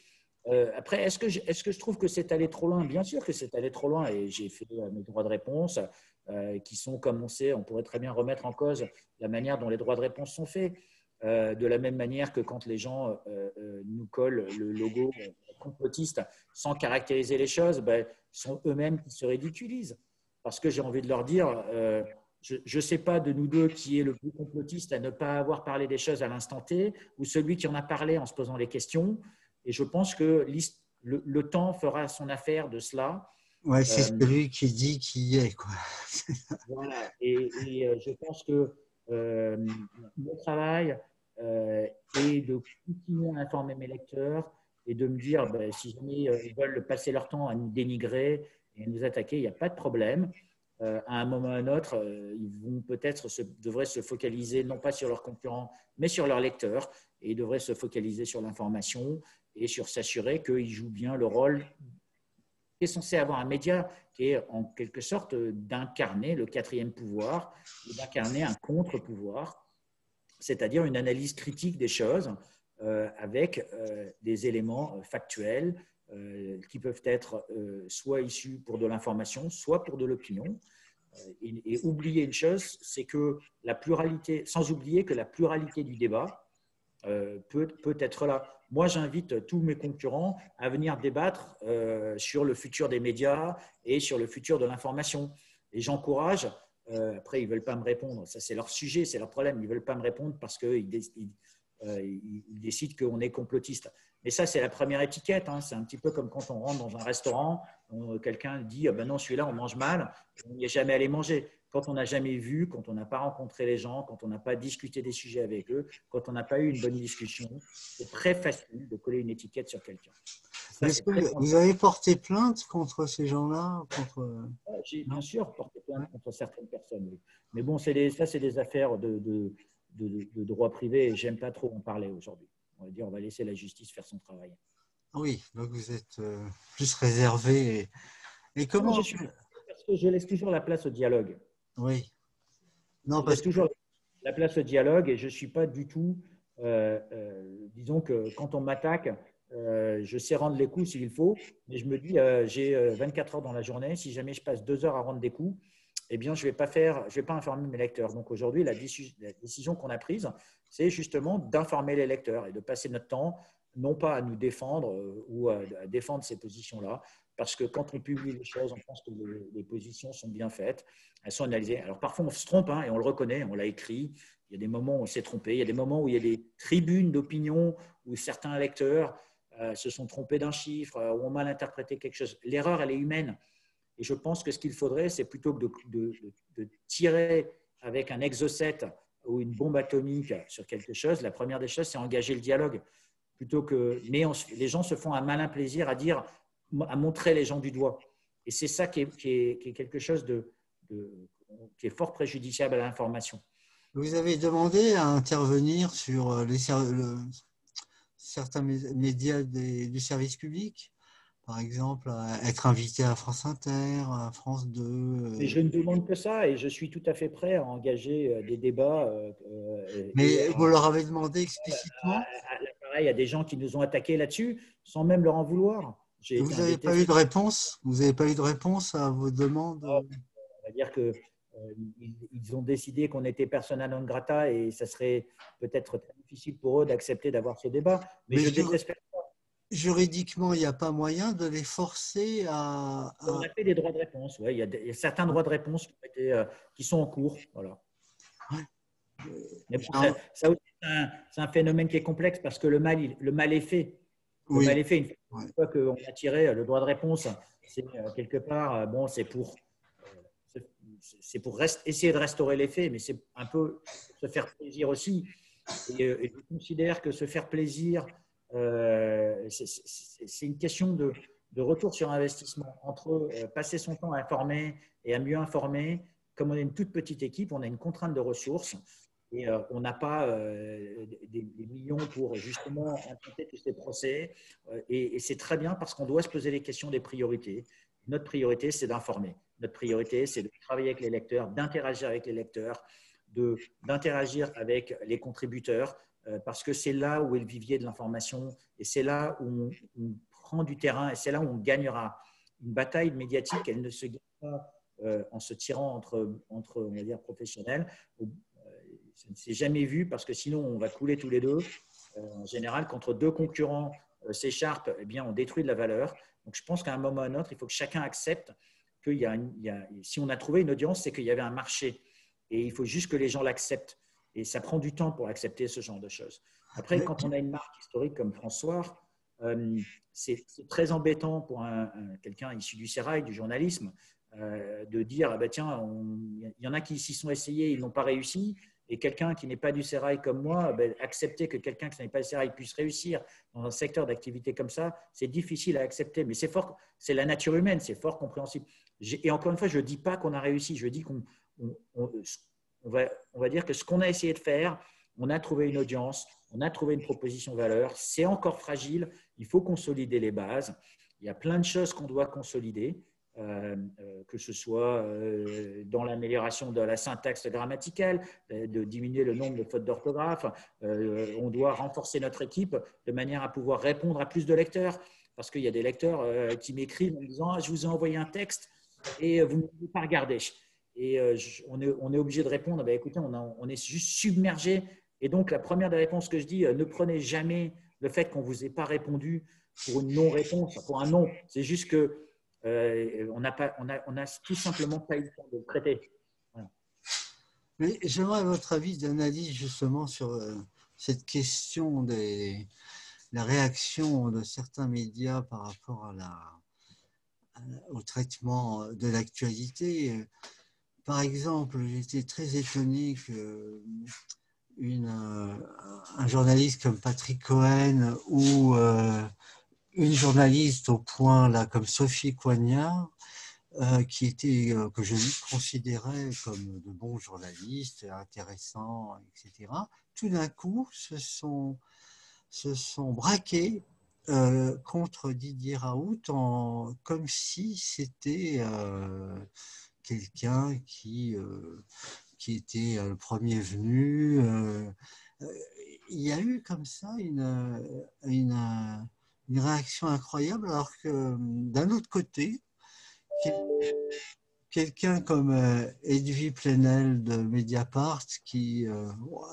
Après, est-ce que je trouve que c'est allé trop loin? Bien sûr que c'est allé trop loin et j'ai fait mes droits de réponse qui sont, comme on sait, on pourrait très bien remettre en cause la manière dont les droits de réponse sont faits. De la même manière que quand les gens nous collent le logo complotiste sans caractériser les choses, ben, sont eux-mêmes qui se ridiculisent. Parce que j'ai envie de leur dire, je ne sais pas de nous deux qui est le plus complotiste à ne pas avoir parlé des choses à l'instant T ou celui qui en a parlé en se posant les questions. Et je pense que le temps fera son affaire de cela. ouais, c'est Euh, celui qui dit qui y est, quoi. voilà. Je pense que mon travail est de continuer à informer mes lecteurs et de me dire, ben, si jamais ils veulent passer leur temps à nous dénigrer et à nous attaquer, il n'y a pas de problème. À un moment ou à un autre, ils vont devraient se focaliser non pas sur leurs concurrents, mais sur leurs lecteurs, et ils devraient se focaliser sur l'information et sur s'assurer qu'ils jouent bien le rôle qui est censé avoir un média qui est en quelque sorte d'incarner le quatrième pouvoir, d'incarner un contre-pouvoir, c'est-à-dire une analyse critique des choses avec des éléments factuels qui peuvent être soit issus pour de l'information, soit pour de l'opinion. Et oublier une chose, c'est que la pluralité, sans oublier que la pluralité du débat peut être là. Moi, j'invite tous mes concurrents à venir débattre sur le futur des médias et sur le futur de l'information. Et j'encourage, après, ils ne veulent pas me répondre, ça c'est leur sujet, c'est leur problème, ils ne veulent pas me répondre parce qu'ils décident qu'on est complotiste. Mais ça, c'est la première étiquette. Hein. C'est un petit peu comme quand on rentre dans un restaurant, quelqu'un dit ah ben non, celui-là, on mange mal, on n'y est jamais allé manger. Quand on n'a jamais vu, quand on n'a pas rencontré les gens, quand on n'a pas discuté des sujets avec eux, quand on n'a pas eu une bonne discussion, c'est très facile de coller une étiquette sur quelqu'un. Ça, Est-ce c'est que très vous dangereux. avez porté plainte contre ces gens-là, J'ai bien non? sûr porté Ouais. plainte contre certaines personnes. Oui. Mais bon, ça, c'est des affaires de droit privé et j'aime pas trop en parler aujourd'hui. On va dire, on va laisser la justice faire son travail. Ah oui, donc vous êtes plus réservé. Et Non, comment? je suis parce que je laisse toujours la place au dialogue. Oui, non, Je parce laisse que toujours la place au dialogue et je ne suis pas du tout, disons que quand on m'attaque, je sais rendre les coups s'il faut, mais je me dis, j'ai 24 heures dans la journée, si jamais je passe 2 heures à rendre des coups, eh bien, je ne vais pas informer mes lecteurs. Donc aujourd'hui, la décision qu'on a prise, c'est justement d'informer les lecteurs et de passer notre temps, non pas à nous défendre ou à défendre ces positions-là, parce que quand on publie les choses, on pense que les positions sont bien faites, elles sont analysées. Alors parfois, on se trompe hein, et on le reconnaît, on l'a écrit. Il y a des moments où on s'est trompé, il y a des moments où il y a des tribunes d'opinion où certains lecteurs se sont trompés d'un chiffre, ou ont mal interprété quelque chose. L'erreur, elle est humaine. Et je pense que ce qu'il faudrait, c'est plutôt que de tirer avec un exocet ou une bombe atomique sur quelque chose, la première des choses, c'est engager le dialogue. Mais les gens se font un malin plaisir à montrer les gens du doigt. Et c'est ça qui est quelque chose qui est fort préjudiciable à l'information. vous avez demandé à intervenir sur certains médias du service public, par exemple, à être invité à France Inter, à France 2. Mais je ne demande que ça et je suis tout à fait prêt à engager des débats et Mais vous leur avez demandé explicitement? pareil, à des gens qui nous ont attaqués là-dessus sans même leur en vouloir. J'ai Et été vous n'avez embêté. pas eu de réponse? Vous n'avez pas eu de réponse à vos demandes? On va dire que ils ont décidé qu'on était persona non grata et ça serait peut-être très difficile pour eux d'accepter d'avoir ce débat. Mais Mais je ne déteste pas. juridiquement, il n'y a pas moyen de les forcer On a fait des droits de réponse. Ouais, il y a certains droits de réponse qui sont en cours. Voilà. Ouais. Mais bon, ça aussi, c'est un phénomène qui est complexe parce que le mal est fait. Le Oui, mal est fait. Une ouais. fois qu'on a tiré le droit de réponse, c'est quelque part, bon, c'est pour essayer de restaurer les faits, mais c'est un peu pour se faire plaisir aussi. Et je considère que se faire plaisir, c'est une question de retour sur investissement. Entre passer son temps à informer et à mieux informer, comme on est une toute petite équipe, on a une contrainte de ressources et on n'a pas des millions pour justement implanter tous ces procès. Et c'est très bien parce qu'on doit se poser les questions des priorités. Notre priorité, c'est d'informer. Notre priorité, c'est de travailler avec les lecteurs, d'interagir avec les lecteurs, d'interagir avec les contributeurs, parce que c'est là où est le vivier de l'information et c'est là où on prend du terrain et c'est là où on gagnera. Une bataille médiatique, elle ne se gagne pas en se tirant entre on va dire, professionnels. Ça ne s'est jamais vu parce que sinon on va couler tous les deux. En général, quand deux concurrents s'écharpent, eh bien, on détruit de la valeur. Donc je pense qu'à un moment ou à un autre, il faut que chacun accepte si on a trouvé une audience, c'est qu'il y avait un marché. Et il faut juste que les gens l'acceptent. Et ça prend du temps pour accepter ce genre de choses. Après, Mais quand on a une marque historique comme François, c'est très embêtant pour quelqu'un issu du sérail, du journalisme, de dire ah ben tiens, il y en a qui s'y sont essayés, ils n'ont pas réussi. Et quelqu'un qui n'est pas du sérail comme moi, ben, accepter que quelqu'un qui n'est pas du sérail puisse réussir dans un secteur d'activité comme ça, c'est difficile à accepter. Mais c'est fort, c'est la nature humaine, c'est fort compréhensible. Et encore une fois, je ne dis pas qu'on a réussi, je dis on va dire que ce qu'on a essayé de faire, on a trouvé une audience, on a trouvé une proposition de valeur, c'est encore fragile, il faut consolider les bases. Il y a plein de choses qu'on doit consolider, que ce soit dans l'amélioration de la syntaxe grammaticale, de diminuer le nombre de fautes d'orthographe. On doit renforcer notre équipe de manière à pouvoir répondre à plus de lecteurs, parce qu'il y a des lecteurs qui m'écrivent en me disant ah, « je vous ai envoyé un texte et vous ne m'avez pas regardé ». Et on est obligé de répondre, ben, écoutez, on est juste submergé. Et donc, la première des réponses que je dis, ne prenez jamais le fait qu'on ne vous ait pas répondu pour une non-réponse, pour un non. C'est juste que on a tout simplement pas eu le temps de le traiter. Voilà. Mais j'aimerais votre avis d'analyse justement sur cette question la réaction de certains médias par rapport au traitement de l'actualité. Par exemple, j'étais très étonné que un journaliste comme Patrick Cohen ou une journaliste au point là comme Sophie Coignard que je considérais comme de bons journalistes, intéressants, etc., tout d'un coup se sont braqués contre Didier Raoult comme si c'était quelqu'un qui était le premier venu. Il y a eu comme ça une réaction incroyable, alors que d'un autre côté, quelqu'un comme Edwy Plenel de Mediapart,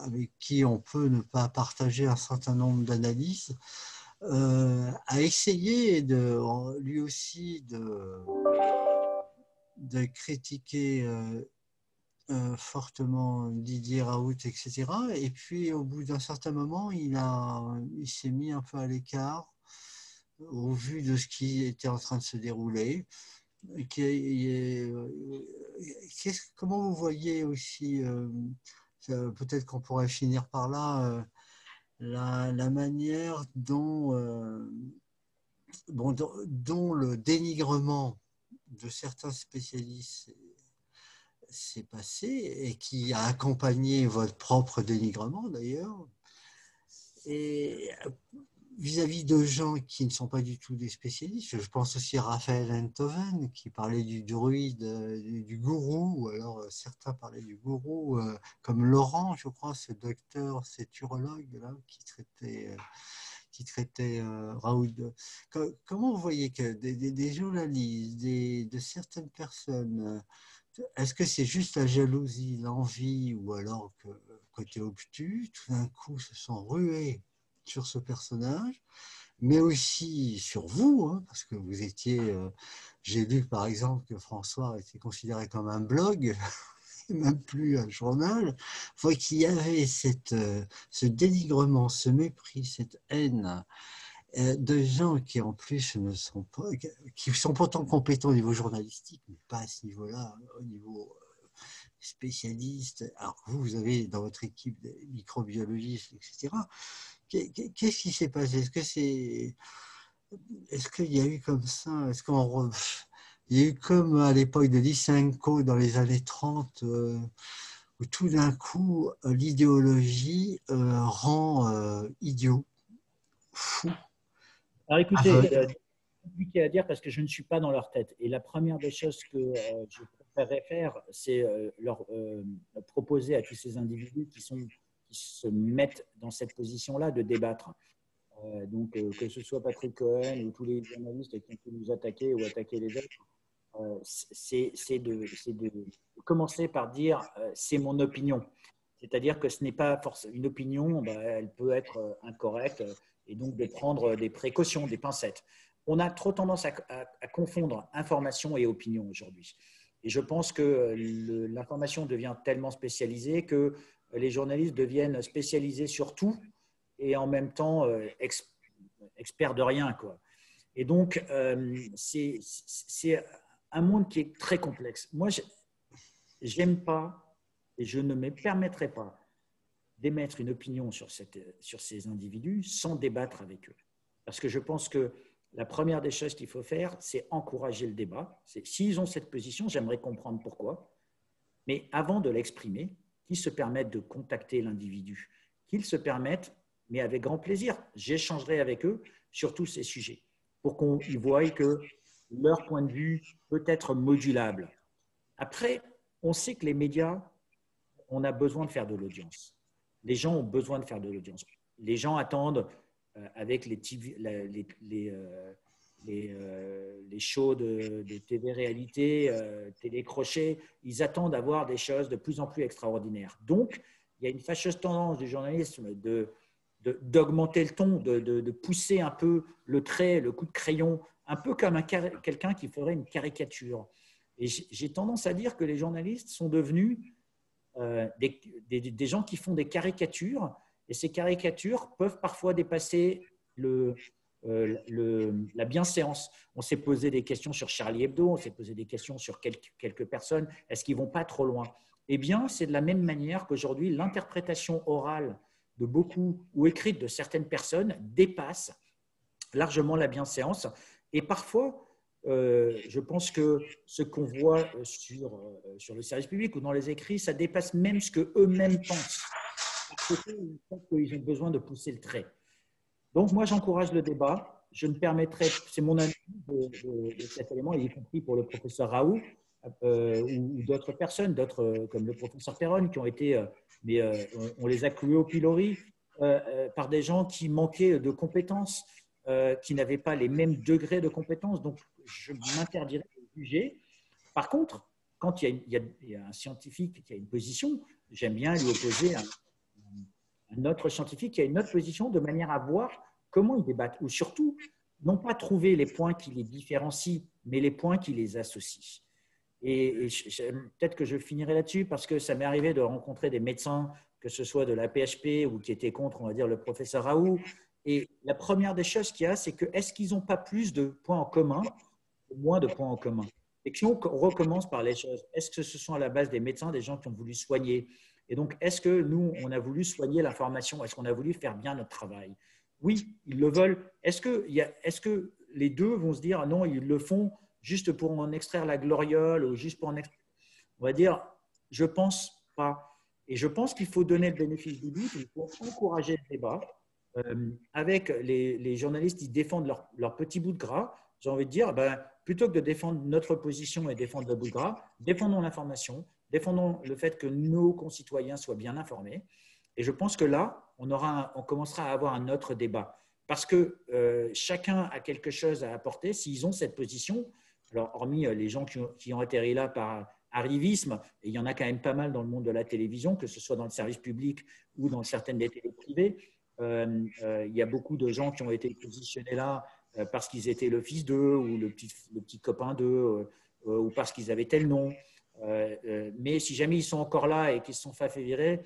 avec qui on peut ne pas partager un certain nombre d'analyses, a essayé lui aussi de critiquer fortement Didier Raoult, etc. Et puis, au bout d'un certain moment, il s'est mis un peu à l'écart au vu de ce qui était en train de se dérouler. Comment vous voyez aussi, peut-être qu'on pourrait finir par là, la manière dont le dénigrement de certains spécialistes s'est passé et qui a accompagné votre propre dénigrement d'ailleurs, et vis-à-vis de gens qui ne sont pas du tout des spécialistes. Je pense aussi à Raphaël Enthoven qui parlait du druide, du gourou, ou alors certains parlaient du gourou, comme Laurent, je crois, ce docteur, cet urologue là, qui traitait Raoult. Comment vous voyez que des journalistes, de certaines personnes, est-ce que c'est juste la jalousie, l'envie, ou alors que côté obtus, tout d'un coup se sont rués sur ce personnage, mais aussi sur vous, hein, parce que vous étiez, j'ai lu par exemple que François était considéré comme un blog, même plus un journal. Enfin, qu'il y avait ce dénigrement, ce mépris, cette haine de gens qui en plus ne sont pas, qui sont pourtant compétents au niveau journalistique, mais pas à ce niveau-là, au niveau spécialiste. Alors que vous avez dans votre équipe des microbiologistes, etc. Qu'est-ce qui s'est passé? Est-ce qu'il y a eu comme ça? Il y a eu comme à l'époque de Lysenko dans les années 30, où tout d'un coup l'idéologie rend idiot, fou, Alors écoutez, aveugle. c'est compliqué à dire parce que je ne suis pas dans leur tête. Et la première des choses que je préférerais faire, c'est leur proposer à tous ces individus qui se mettent dans cette position-là de débattre. Donc, que ce soit Patrick Cohen ou tous les journalistes qui ont pu nous attaquer ou attaquer les autres, c'est de commencer par dire c'est mon opinion. C'est-à-dire que ce n'est pas forcément une opinion, bah, elle peut être incorrecte et donc de prendre des précautions, des pincettes. On a trop tendance à confondre information et opinion aujourd'hui. Et je pense que l'information devient tellement spécialisée que les journalistes deviennent spécialisés sur tout et en même temps experts de rien, quoi. Et donc, c'est un monde qui est très complexe. Moi, je n'aime pas et je ne me permettrai pas d'émettre une opinion sur ces individus sans débattre avec eux. Parce que je pense que la première des choses qu'il faut faire, c'est encourager le débat. S'ils ont cette position, j'aimerais comprendre pourquoi. Mais avant de l'exprimer, qu'ils se permettent de contacter l'individu, qu'ils se permettent, mais avec grand plaisir, j'échangerai avec eux sur tous ces sujets pour qu'ils voient que leur point de vue peut être modulable. Après, on sait que les médias, on a besoin de faire de l'audience. Les gens ont besoin de faire de l'audience. Les gens attendent avec les shows de TV-réalité, télé-crochet, ils attendent d'avoir des choses de plus en plus extraordinaires. Donc, il y a une fâcheuse tendance du journalisme d'augmenter le ton, de pousser un peu le trait, le coup de crayon, un peu comme quelqu'un qui ferait une caricature. Et j'ai tendance à dire que les journalistes sont devenus des gens qui font des caricatures, et ces caricatures peuvent parfois dépasser la bienséance. On s'est posé des questions sur Charlie Hebdo, on s'est posé des questions sur quelques personnes. Est-ce qu'ils ne vont pas trop loin? Eh bien, c'est de la même manière qu'aujourd'hui, l'interprétation orale de beaucoup ou écrite de certaines personnes dépasse largement la bienséance. Et parfois, je pense que ce qu'on voit sur le service public ou dans les écrits, ça dépasse même ce qu'eux-mêmes pensent. Parce qu'ils ont besoin de pousser le trait. Donc, moi, j'encourage le débat. Je me permettrai, c'est mon avis de cet élément, y compris pour le professeur Raoult ou d'autres personnes, d'autres comme le professeur Perron, qui ont été, mais on les a cloués au pilori par des gens qui manquaient de compétences, qui n'avaient pas les mêmes degrés de compétences. Donc, je m'interdirais de juger. Par contre, quand il y a un scientifique qui a une position, j'aime bien lui opposer un autre scientifique qui a une autre position de manière à voir comment ils débattent. Ou surtout, non pas trouver les points qui les différencient, mais les points qui les associent. Et peut-être que je finirai là-dessus parce que ça m'est arrivé de rencontrer des médecins, que ce soit de la PHP ou qui étaient contre, on va dire, le professeur Raoult. Et la première des choses qu'il y a, c'est que est-ce qu'ils n'ont pas plus de points en commun ou moins de points en commun? Et si on recommence par les choses, est-ce que ce sont à la base des médecins, des gens qui ont voulu soigner? Et donc, est-ce que nous, on a voulu soigner l'information? Est-ce qu'on a voulu faire bien notre travail? Oui, ils le veulent. Est-ce que les deux vont se dire ah non, ils le font juste pour en extraire la gloriole ou juste pour en extraire… On va dire, je ne pense pas. Et je pense qu'il faut donner le bénéfice du doute, il faut encourager le débat. Avec les journalistes qui défendent leur petit bout de gras, j'ai envie de dire, plutôt que de défendre notre position et défendre le bout de gras, défendons l'information, défendons le fait que nos concitoyens soient bien informés. Et je pense que là, on commencera à avoir un autre débat. Parce que chacun a quelque chose à apporter s'ils ont cette position. Alors, hormis les gens qui ont atterri là par arrivisme, et il y en a quand même pas mal dans le monde de la télévision, que ce soit dans le service public ou dans certaines des télés privées, Il y a beaucoup de gens qui ont été positionnés là parce qu'ils étaient le fils d'eux ou le petit copain d'eux ou parce qu'ils avaient tel nom. Mais si jamais ils sont encore là et qu'ils se sont fait virer,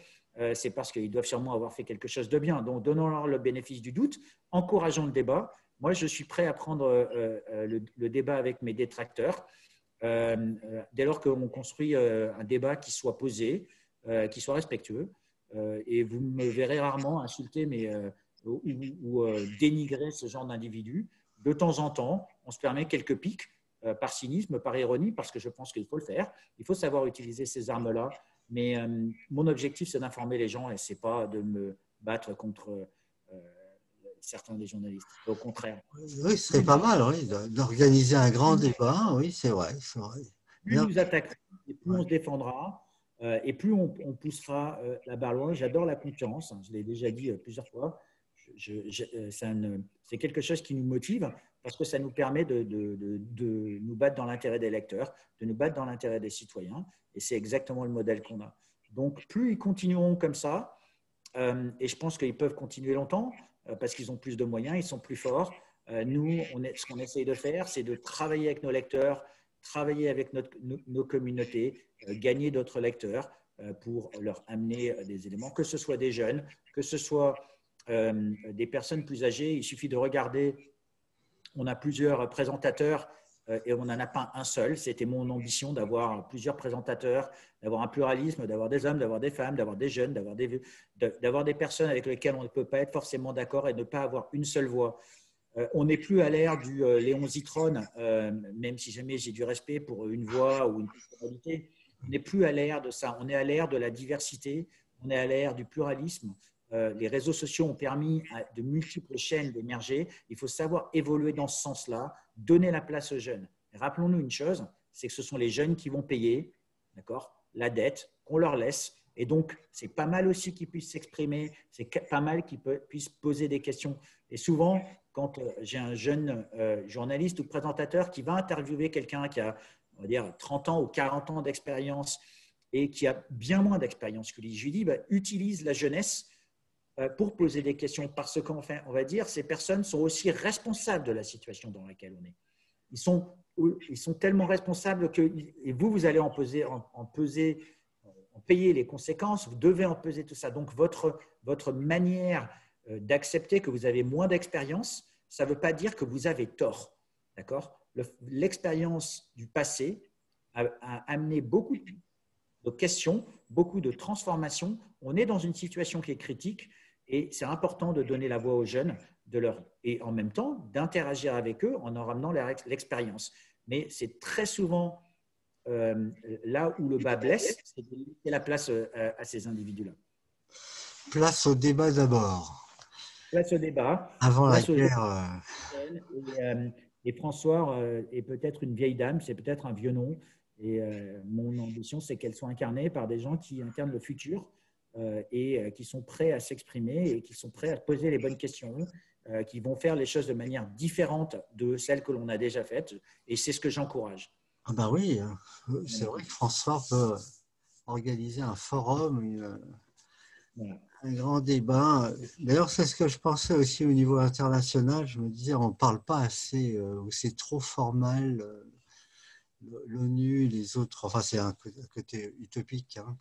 c'est parce qu'ils doivent sûrement avoir fait quelque chose de bien. Donc, donnons-leur le bénéfice du doute, encourageons le débat. Moi, je suis prêt à prendre le débat avec mes détracteurs dès lors qu'on construit un débat qui soit posé, qui soit respectueux. Et vous me verrez rarement insulter ou dénigrer ce genre d'individus. De temps en temps, on se permet quelques pics par cynisme, par ironie, parce que je pense qu'il faut le faire. Il faut savoir utiliser ces armes-là. Mais mon objectif, c'est d'informer les gens et ce n'est pas de me battre contre certains des journalistes. Au contraire. Oui, ce serait pas mal, oui, d'organiser un grand débat. Oui, c'est vrai. Plus nous attaquerons, et plus on se défendra, et plus on poussera la barre loin. J'adore la concurrence, je l'ai déjà dit plusieurs fois. C'est quelque chose qui nous motive parce que ça nous permet de nous battre dans l'intérêt des lecteurs, de nous battre dans l'intérêt des citoyens. Et c'est exactement le modèle qu'on a. Donc, plus ils continueront comme ça, et je pense qu'ils peuvent continuer longtemps parce qu'ils ont plus de moyens, ils sont plus forts. Nous, ce qu'on essaye de faire, c'est de travailler avec nos lecteurs, travailler avec nos communautés, gagner d'autres lecteurs pour leur amener des éléments, que ce soit des jeunes, que ce soit des personnes plus âgées. Il suffit de regarder, on a plusieurs présentateurs et on n'en a pas un seul. C'était mon ambition d'avoir plusieurs présentateurs, d'avoir un pluralisme, d'avoir des hommes, d'avoir des femmes, d'avoir des jeunes, d'avoir des personnes avec lesquelles on ne peut pas être forcément d'accord et ne pas avoir une seule voix. On n'est plus à l'ère du Léon Zitrone, même si jamais j'ai du respect pour une voix ou une personnalité. On n'est plus à l'ère de ça. On est à l'ère de la diversité, on est à l'ère du pluralisme. Les réseaux sociaux ont permis à de multiples chaînes d'émerger. Il faut savoir évoluer dans ce sens-là, donner la place aux jeunes. Rappelons-nous une chose, c'est que ce sont les jeunes qui vont payer, d'accord, la dette qu'on leur laisse. Et donc, c'est pas mal aussi qu'ils puissent s'exprimer, c'est pas mal qu'ils puissent poser des questions. Et souvent, quand j'ai un jeune journaliste ou présentateur qui va interviewer quelqu'un qui a, on va dire, 30 ans ou 40 ans d'expérience et qui a bien moins d'expérience que lui, je lui dis, utilise la jeunesse pour poser des questions parce qu'enfin, on va dire, ces personnes sont aussi responsables de la situation dans laquelle on est. Ils sont tellement responsables que et vous allez en payer les conséquences, vous devez en peser tout ça. Donc, votre manière d'accepter que vous avez moins d'expérience, ça ne veut pas dire que vous avez tort. D'accord ? L'expérience du passé a amené beaucoup de questions, beaucoup de transformations. On est dans une situation qui est critique et c'est important de donner la voix aux jeunes et en même temps d'interagir avec eux en ramenant l'expérience. Mais c'est très souvent là où le bas blesse, c'est de laisser la place à ces individus-là. Place au débat d'abord. Place au débat. Avant place la guerre. Et François est peut-être une vieille dame, c'est peut-être un vieux nom. Et mon ambition, c'est qu'elle soit incarnée par des gens qui incarnent le futur et qui sont prêts à s'exprimer et qui sont prêts à poser les bonnes questions, qui vont faire les choses de manière différente de celles que l'on a déjà faites. Et c'est ce que j'encourage. Ah ben oui, c'est vrai que François peut organiser un forum, un grand débat. D'ailleurs, c'est ce que je pensais aussi au niveau international. Je me disais, on ne parle pas assez, ou c'est trop formel. L'ONU, les autres, enfin c'est un côté utopique, hein,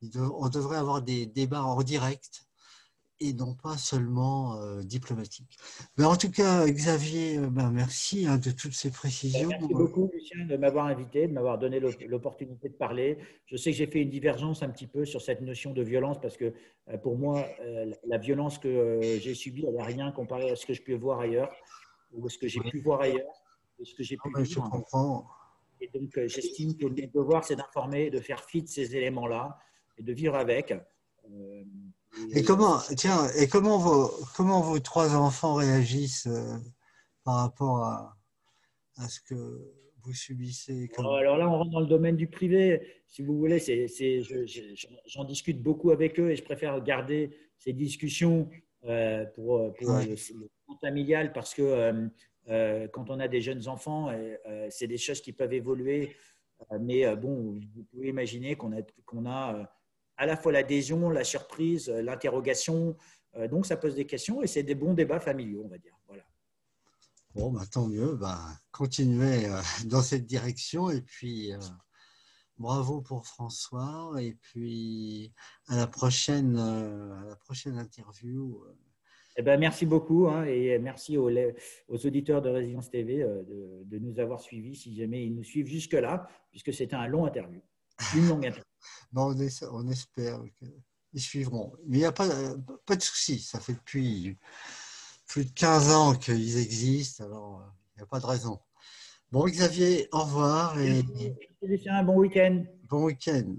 on devrait avoir des débats en direct et non pas seulement diplomatiques. Mais en tout cas, Xavier, merci de toutes ces précisions. Merci beaucoup, Lucien, de m'avoir invité, de m'avoir donné l'opportunité de parler. Je sais que j'ai fait une divergence un petit peu sur cette notion de violence parce que pour moi, la violence que j'ai subie, elle n'a rien comparé à ce que je peux voir ailleurs ou à ce que j'ai pu voir ailleurs et ce que j'ai pu vivre. Je comprends. Et donc, j'estime que mon devoir, c'est d'informer, de faire fi de ces éléments-là et de vivre avec. Et comment vos trois enfants réagissent par rapport à ce que vous subissez Alors là, on rentre dans le domaine du privé. Si vous voulez, j'en discute beaucoup avec eux et je préfère garder ces discussions pour le familial parce que quand on a des jeunes enfants, c'est des choses qui peuvent évoluer. Mais bon, vous pouvez imaginer qu'on a à la fois l'adhésion, la surprise, l'interrogation, Donc, ça pose des questions et c'est des bons débats familiaux, on va dire. Voilà. Bon, bah, tant mieux. Bah, continuez dans cette direction. Et puis, bravo pour François. Et puis, à la prochaine interview. Eh ben, merci beaucoup hein, et merci aux auditeurs de Résilience TV de nous avoir suivis, si jamais ils nous suivent jusque-là, puisque c'était un long interview, une longue interview. Bon, on espère qu'ils suivront. Mais il n'y a pas de souci. Ça fait depuis plus de 15 ans qu'ils existent. Alors, il n'y a pas de raison. Bon, Xavier, au revoir et Merci, Lucien, bon week-end. bon week-end.